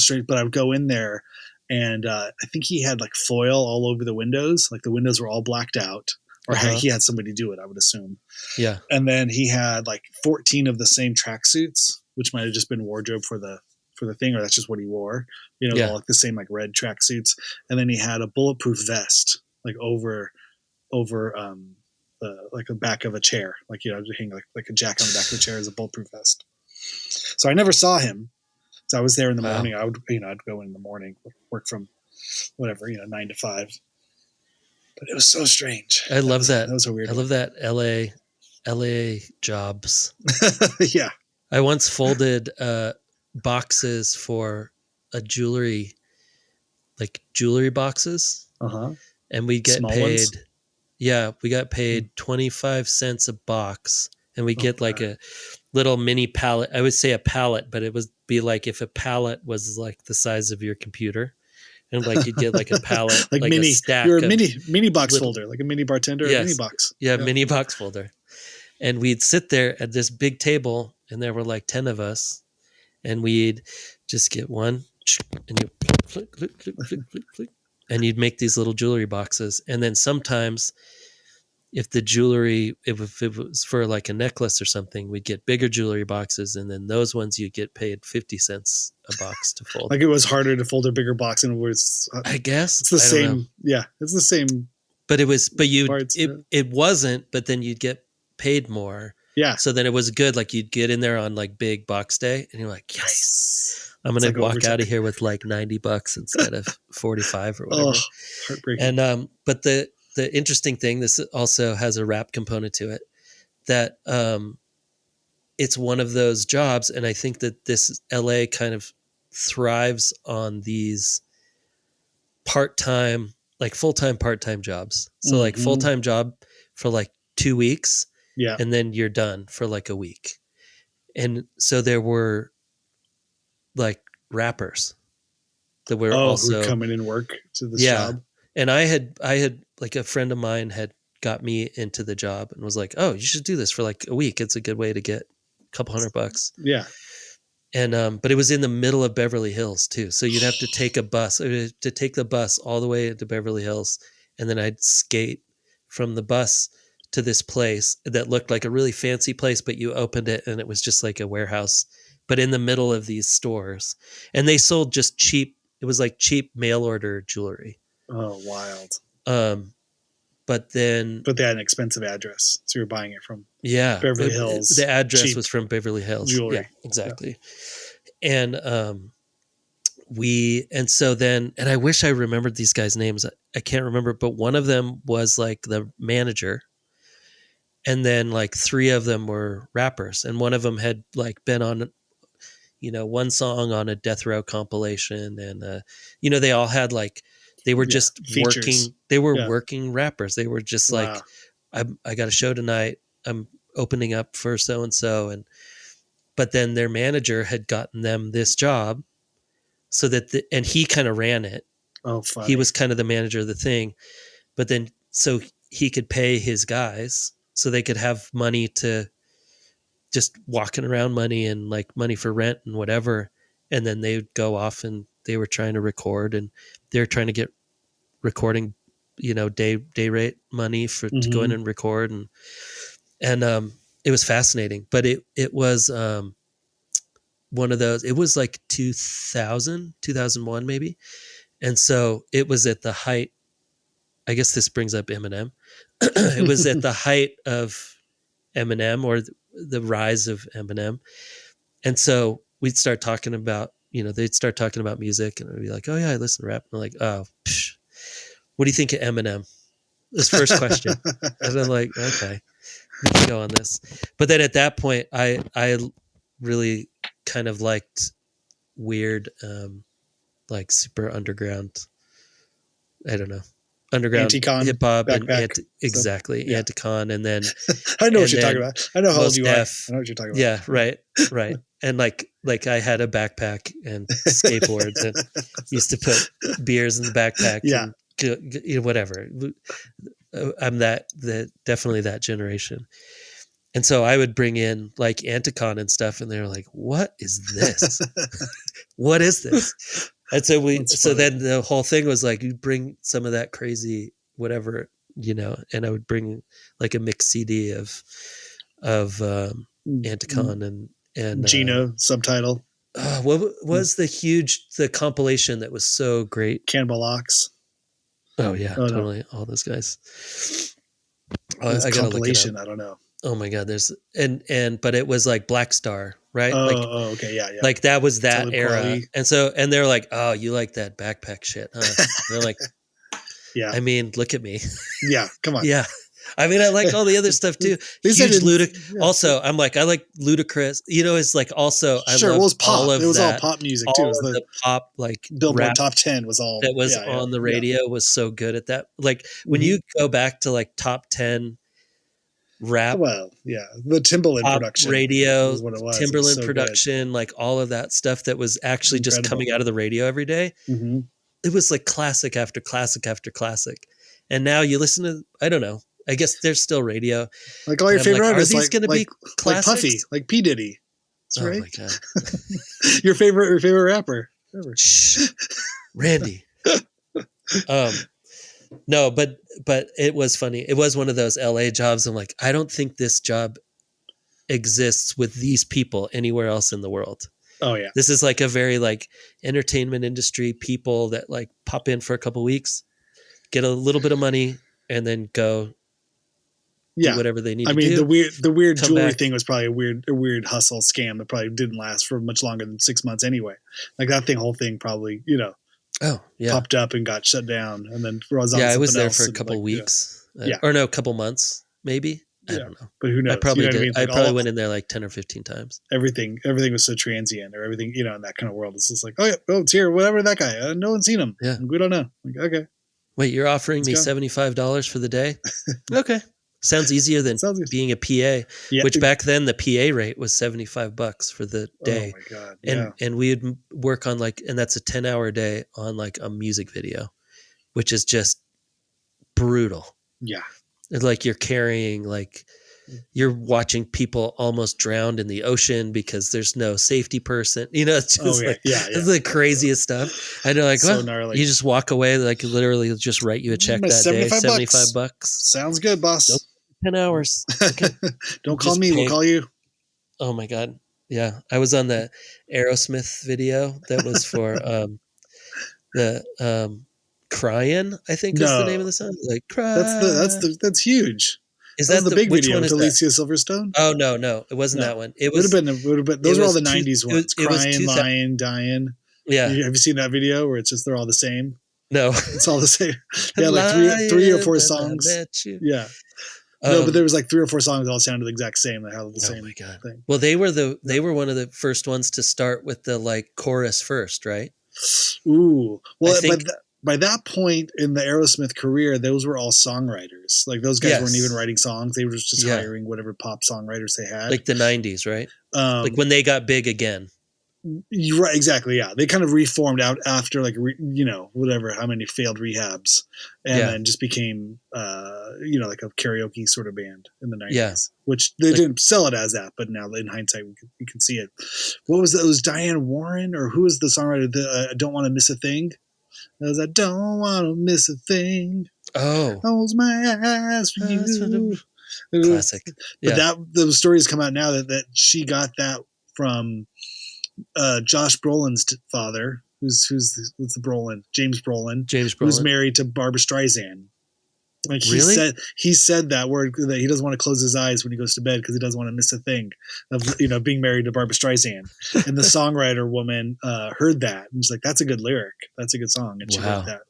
strange. But I would go in there, and I think he had like foil all over the windows. Like the windows were all blacked out, or he had somebody do it, I would assume. Yeah. And then he had like 14 of the same tracksuits, which might have just been wardrobe for the thing, or that's just what he wore. All like the same like red tracksuits. And then he had a bulletproof vest like over like the back of a chair, like hang like a jacket on the back of the chair as a bulletproof vest. So I never saw him. So I was there in the morning. I would I'd go in the morning, work from whatever 9 to 5. But it was so strange. I love that. That was a weird. I love that LA jobs. Yeah. I once folded boxes for a jewelry boxes. And we get Small paid. ones? Yeah, we got paid 25 cents a box, and we get like a little mini pallet. I would say a pallet, but it would be like if a pallet was like the size of your computer, and like you'd get like a pallet, like mini. A stack. You're a mini box folder, like a mini bartender, yes, a mini box. Yeah, mini box folder. And we'd sit there at this big table, and there were like 10 of us, and we'd just get one, and you click, click, click, click, click, click. And you'd make these little jewelry boxes. And then sometimes if the jewelry, if it was for like a necklace or something, we'd get bigger jewelry boxes. And then those ones you'd get paid 50 cents a box to fold. Like it was harder to fold a bigger box than it was. I guess. It's the same. Yeah, it's the same. But it wasn't, but then you'd get paid more. Yeah. So then it was good. Like you'd get in there on like big box day and you're like, yes. I'm going to walk out of here with like $90 instead of 45 or whatever. Oh, heartbreaking. And, but the interesting thing, this also has a rap component to it, that, it's one of those jobs. And I think that this LA kind of thrives on these part-time, like full-time, part-time jobs. So like full-time job for like 2 weeks. Yeah. And then you're done for like a week. And so there were like rappers that were also who come in and work to this job. And I had like a friend of mine had got me into the job and was like, oh, you should do this for like a week. It's a good way to get a couple $100. Yeah. And, but it was in the middle of Beverly Hills too. So you'd have to take a bus to take the bus all the way into Beverly Hills. And then I'd skate from the bus to this place that looked like a really fancy place, but you opened it and it was just like a warehouse, but in the middle of these stores. And they sold just cheap. It was like cheap mail order jewelry. Oh, wild. But they had an expensive address. So you're buying it from Beverly Hills. The address was from Beverly Hills. Jewelry. Yeah, exactly. Yeah. And and I wish I remembered these guys' names. I can't remember, but one of them was like the manager. And then like 3 of them were rappers. And one of them had like been on, one song on a Death Row compilation. And, they all had like, they were just features. Working. They were working rappers. They were just like, I got a show tonight. I'm opening up for so-and-so. But then their manager had gotten them this job so that, and he kind of ran it. Oh, funny. He was kind of the manager of the thing, but then, so he could pay his guys so they could have money to just walking around money and like money for rent and whatever. And then they would go off and they were trying to record and they're trying to get recording, day rate money to go in and record. And it was fascinating, but it was one of those, it was like 2001 maybe. And so it was at the height, I guess this brings up Eminem. It was at the height of Eminem or the rise of Eminem. And so we'd start talking about, they'd start talking about music and I'd be like, oh yeah, I listen to rap. And I'm like, oh, what do you think of Eminem? This first question. And I'm like, okay, we can go on this. But then at that point, I really kind of liked weird, like super underground I don't know, underground Anti-con hip hop and backpack. exactly Yeah. Anti-con, and then I know what and you're talking then about. I know how old Mos you are. I Def. know what you're talking about. Yeah, right. And like I had a backpack and skateboards and used to put beers in the backpack Yeah. and whatever. I'm definitely that generation. And so I would bring in like Anticon and stuff, and they were like, "What is this? What is this?" And so That's funny. then the whole thing was like, you bring some of that crazy whatever, and I would bring like a mixed CD of Anticon and Gino subtitle. what was the compilation that was so great? Cannibal Ox. Oh yeah, Oh no, totally. All those guys. this I gotta look it up. compilation. I don't know. Oh my god, there's but it was like Black Star, right? Oh, okay, yeah. Like that was that Talib era. Kweli. And they're like, "Oh, you like that backpack shit, huh?" And they're like, Yeah, I mean, look at me. yeah. Come on. Yeah. I mean, I like all the other stuff too. They said Huge yeah. Also, I'm like, I like Ludacris. It's like also I Sure, love it was pop. all of It was that. all pop music too. It All was of the pop like Billboard rap top 10 was all that was on the radio was so good at that. Like when you go back to like top 10 rap, well, yeah, the Timbaland pop production radio, was what it was. Timberland It was so production, like all of that stuff that was actually just Incredible. coming out of the radio every day. Mm-hmm. It was like classic after classic after classic. And now you listen to, I don't know, I guess there's still radio. Like all your favorite artists, are these going to be classics? Like Puffy, like P. Diddy. That's right. Oh my God. your favorite rapper ever. Shh. Randy. No, but it was funny. It was one of those LA jobs. I'm like, I don't think this job exists with these people anywhere else in the world. Oh yeah. This is like a very like entertainment industry people that like pop in for a couple weeks, get a little bit of money, and then go do whatever they need to do. I mean, the weird jewelry thing was probably a weird hustle scam that probably didn't last for much longer than 6 months anyway. Like that whole thing probably, popped up and got shut down, and then I was there for a couple weeks, or no, a couple months maybe. I don't know, but who knows? I probably did. I mean? Like probably went in there like 10 or 15 times. Everything was so transient, or everything, in that kind of world. It's just like, oh yeah, it's here, whatever that guy. No one's seen him. Yeah, we don't know. Like, okay. Wait, you're offering me $75 for the day? Okay. Sounds easier than being a PA, which back then the PA rate was $75 for the day. Oh my God. Yeah. And we would work on and that's a 10-hour day on like a music video, which is just brutal. Yeah. It's like you're carrying, like you're watching people almost drowned in the ocean because there's no safety person. It's just it's the craziest stuff. I know, like, so gnarly. You just walk away, like literally just write you a check that day, $75. Sounds good, boss. Nope. 10 hours. Okay. Don't call me, we'll call you. Oh my God. Yeah. I was on the Aerosmith video that was for the Crying, I think is the name of the song. Like Cry. That's huge. Is that the big video with Alicia Silverstone? Oh no, it wasn't that one. It would have been. Those were all the '90s ones. Crying, lying, dying. Yeah. Have you seen that video where it's just they're all the same? No, it's all the same. Yeah, like three or four songs. Yeah. No, but there was like 3 or 4 songs that all sounded the exact same. They had the same. Oh my God. Thing. Well, they were one of the first ones to start with the like chorus first, right? Ooh. Well, by that point in the Aerosmith career, those were all songwriters. Like those guys weren't even writing songs; they were just hiring whatever pop songwriters they had. Like the '90s, right? Like when they got big again. You're right, exactly. Yeah, they kind of reformed out after whatever, how many failed rehabs, and then just became like a karaoke sort of band in the '90s. Yeah. Which they didn't sell it as that, but now in hindsight we can see it. What was that? It was Diane Warren, or who was the songwriter? I Don't Want to Miss a Thing. It was I don't want to miss a thing. Oh, close my eyes for you. Classic. But those stories come out now that she got that from Josh Brolin's father, who's the Brolin, James Brolin, who's married to Barbra Streisand. Like he said that word, that he doesn't want to close his eyes when he goes to bed because he doesn't want to miss a thing of being married to Barbra Streisand. And the songwriter woman heard that and was like, "That's a good lyric. That's a good song." And she wrote that.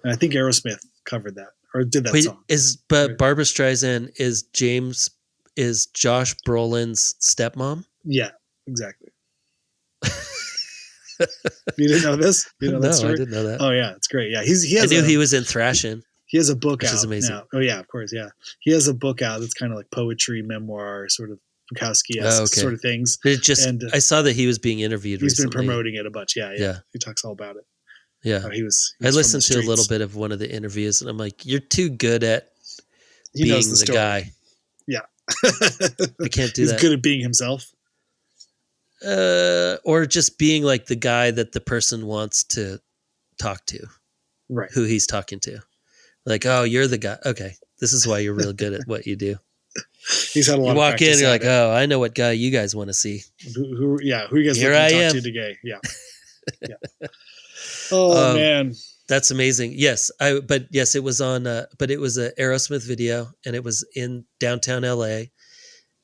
And I think Aerosmith covered that or did that song. But Barbra Streisand is Josh Brolin's stepmom? Yeah, exactly. You didn't know this? You know that No, I story? didn't know that. Oh yeah, it's great. Yeah, I knew he was in Thrashin'. He has a book which out is amazing. now. Oh yeah, of course, yeah. He has a book out that's kind of like poetry, memoir, sort of Oh, Bukowski-esque okay. sort of things. It just And I saw that he was being interviewed he's been recently. promoting it a bunch. Yeah. Yeah. He talks all about it. Yeah. He was I from listened the to a little streets. bit of one of the interviews, and I'm like, you're too good at He knows being the the story. guy. Yeah. I can't do He's that. good at being himself. Or just being like the guy that the person wants to talk to, Right. who he's talking to. Like, oh, you're the guy. Okay. This is why you're real good at what you do. He's had a lot You of walk practice in, you're at like, it. oh, I know what guy you guys want to see. Who you guys Here looking I to talk am. to today? Yeah. Yeah. Oh man. That's amazing. Yes, it was on. But it was a Aerosmith video, and it was in downtown LA,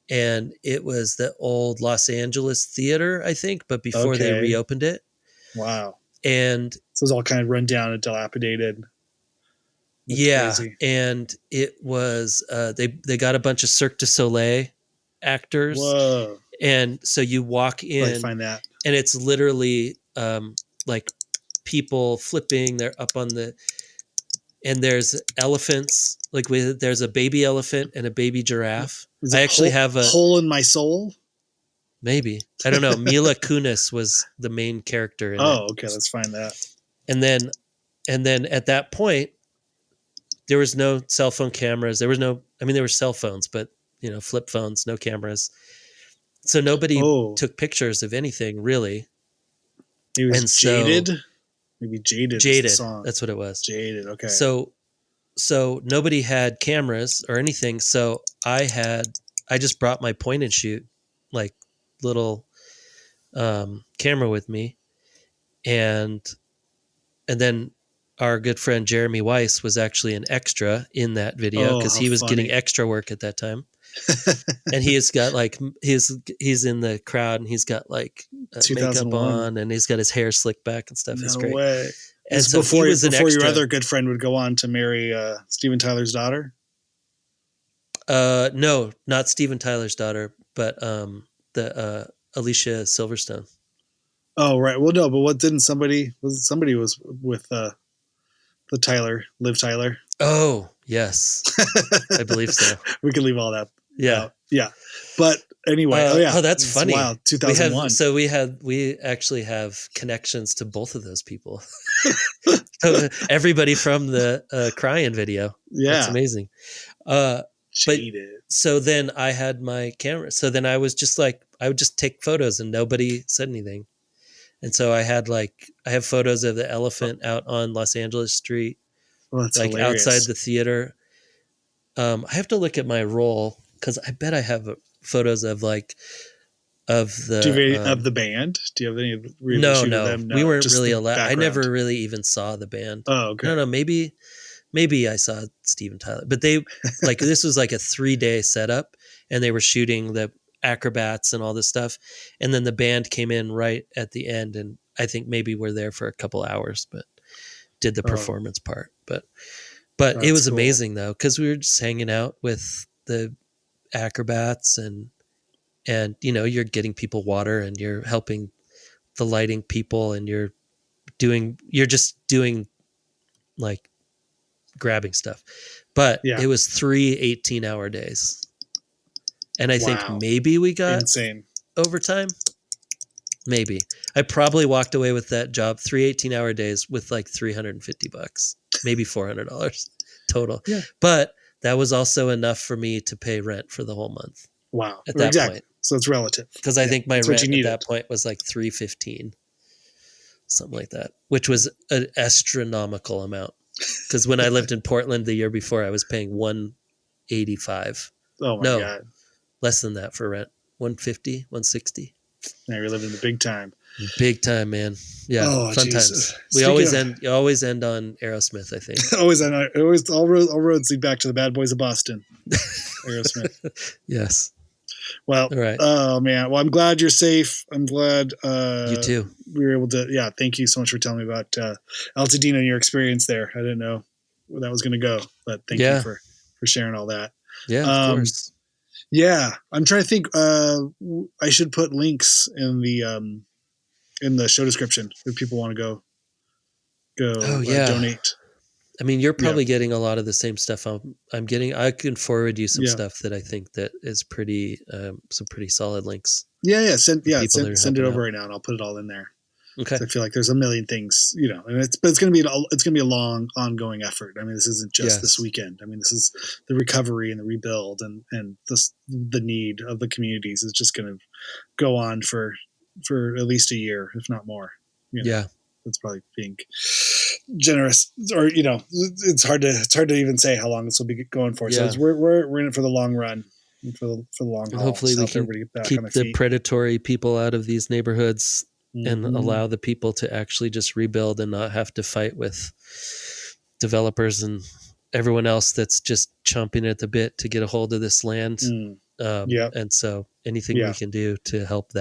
and it was the old Los Angeles theater, I think. But before they Okay. reopened it, Wow. and So it's all kind of run down and dilapidated. That's crazy. and it was they got a bunch of Cirque du Soleil actors, Whoa. and so you walk in, Find that. and it's literally like people flipping. They're up on the. And there's elephants, like there's a baby elephant and a baby giraffe. Is I it actually have a hole in my soul. maybe. I don't know. Mila Kunis was the main character in it. Oh, okay. Let's find that. And then at that point, there was no cell phone cameras. There were cell phones, but flip phones, no cameras. So nobody took pictures of anything really. He was jaded. Maybe Jaded. Is the song. That's what it was. Jaded. Okay. So nobody had cameras or anything. So I just brought my point and shoot, like little camera with me, and then our good friend Jeremy Weiss was actually an extra in that video because he was getting extra work at that time. And he's got like he's in the crowd, and he's got like makeup on, and he's got his hair slicked back and stuff. It's great. Way. And so before your other good friend would go on to marry Steven Tyler's daughter. No, not Steven Tyler's daughter, but the Alicia Silverstone. Oh right. Well, no, but what didn't somebody was with the Liv Tyler. Oh yes, I believe so. We can leave all that. Yeah, yeah. But anyway, that's funny. Wow, 2001. We actually have connections to both of those people. Everybody from the crying video. Yeah, that's amazing. So then I had my camera. So then I was just like, I would just take photos, and nobody said anything. And so I have photos of the elephant out on Los Angeles Street, that's like hilarious. outside the theater. I have to look at my roll because I bet I have photos of like of the band. Do you have any? No, them? We weren't really allowed. I never really even saw the band. Oh, okay. No, maybe I saw Steven Tyler, but they like this was like a 3-day setup, and they were shooting the acrobats and all this stuff, and then the band came in right at the end, and I think maybe we're there for a couple hours, but did the performance part. But it was amazing though, because we were just hanging out with the acrobats, and you're getting people water, and you're helping the lighting people, and you're just doing like grabbing stuff. But it was 3 18-hour days, and I think maybe we got insane overtime. Maybe I probably walked away with that job 3 18-hour days with like $350, maybe $400 total. Yeah. But that was also enough for me to pay rent for the whole month. Wow. At that point. So it's relative. Because I think my rent at that point was like $315, something like that, which was an astronomical amount. Because when I lived in Portland the year before, I was paying $185. Oh my God. Less than that for rent. $150, $160. Now you're living the big time. Big time, man. Yeah, fun times. We always end on Aerosmith, I think. all roads lead back to the Bad Boys of Boston. Aerosmith. Yes. Well, all right. Oh man. Well, I'm glad you're safe. I'm glad you too. We were able to. Yeah. Thank you so much for telling me about Altadena and your experience there. I didn't know where that was going to go, but thank you for sharing all that. Yeah, of course. Yeah, I'm trying to think. I should put links in the in the show description if people want to go Oh yeah. donate. I mean, you're probably getting a lot of the same stuff I'm getting. I can forward you some stuff that I think that is pretty, some pretty solid links. Send it over right now, and I'll put it all in there. Okay. So I feel like there's a million things, and it's going to be a long, ongoing effort. I mean, this isn't just this weekend. I mean, this is the recovery and the rebuild, and the need of the communities is just going to go on for at least a year, if not more. Yeah. That's probably being generous, or it's hard to even say how long this will be going for. So we're in it for the long run, for the long haul. And hopefully we can keep the predatory people out of these neighborhoods and allow the people to actually just rebuild and not have to fight with developers and everyone else that's just chomping at the bit to get a hold of this land. And so anything we can do to help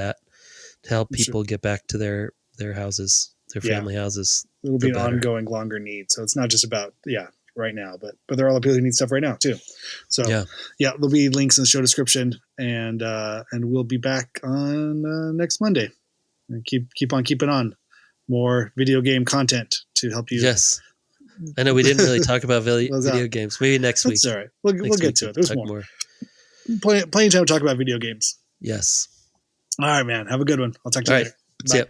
people get back to their houses, their family houses. It'll be an ongoing, longer need. So it's not just about, right now, but there are other people who need stuff right now too. So there'll be links in the show description, and we'll be back on next Monday. And keep on keeping on. More video game content to help you. Yes. I know we didn't really talk about video games. Maybe next week. That's all right. We'll get to it. There's more. Plenty of time to talk about video games. Yes. All right, man. Have a good one. I'll talk to you later. Bye. See ya.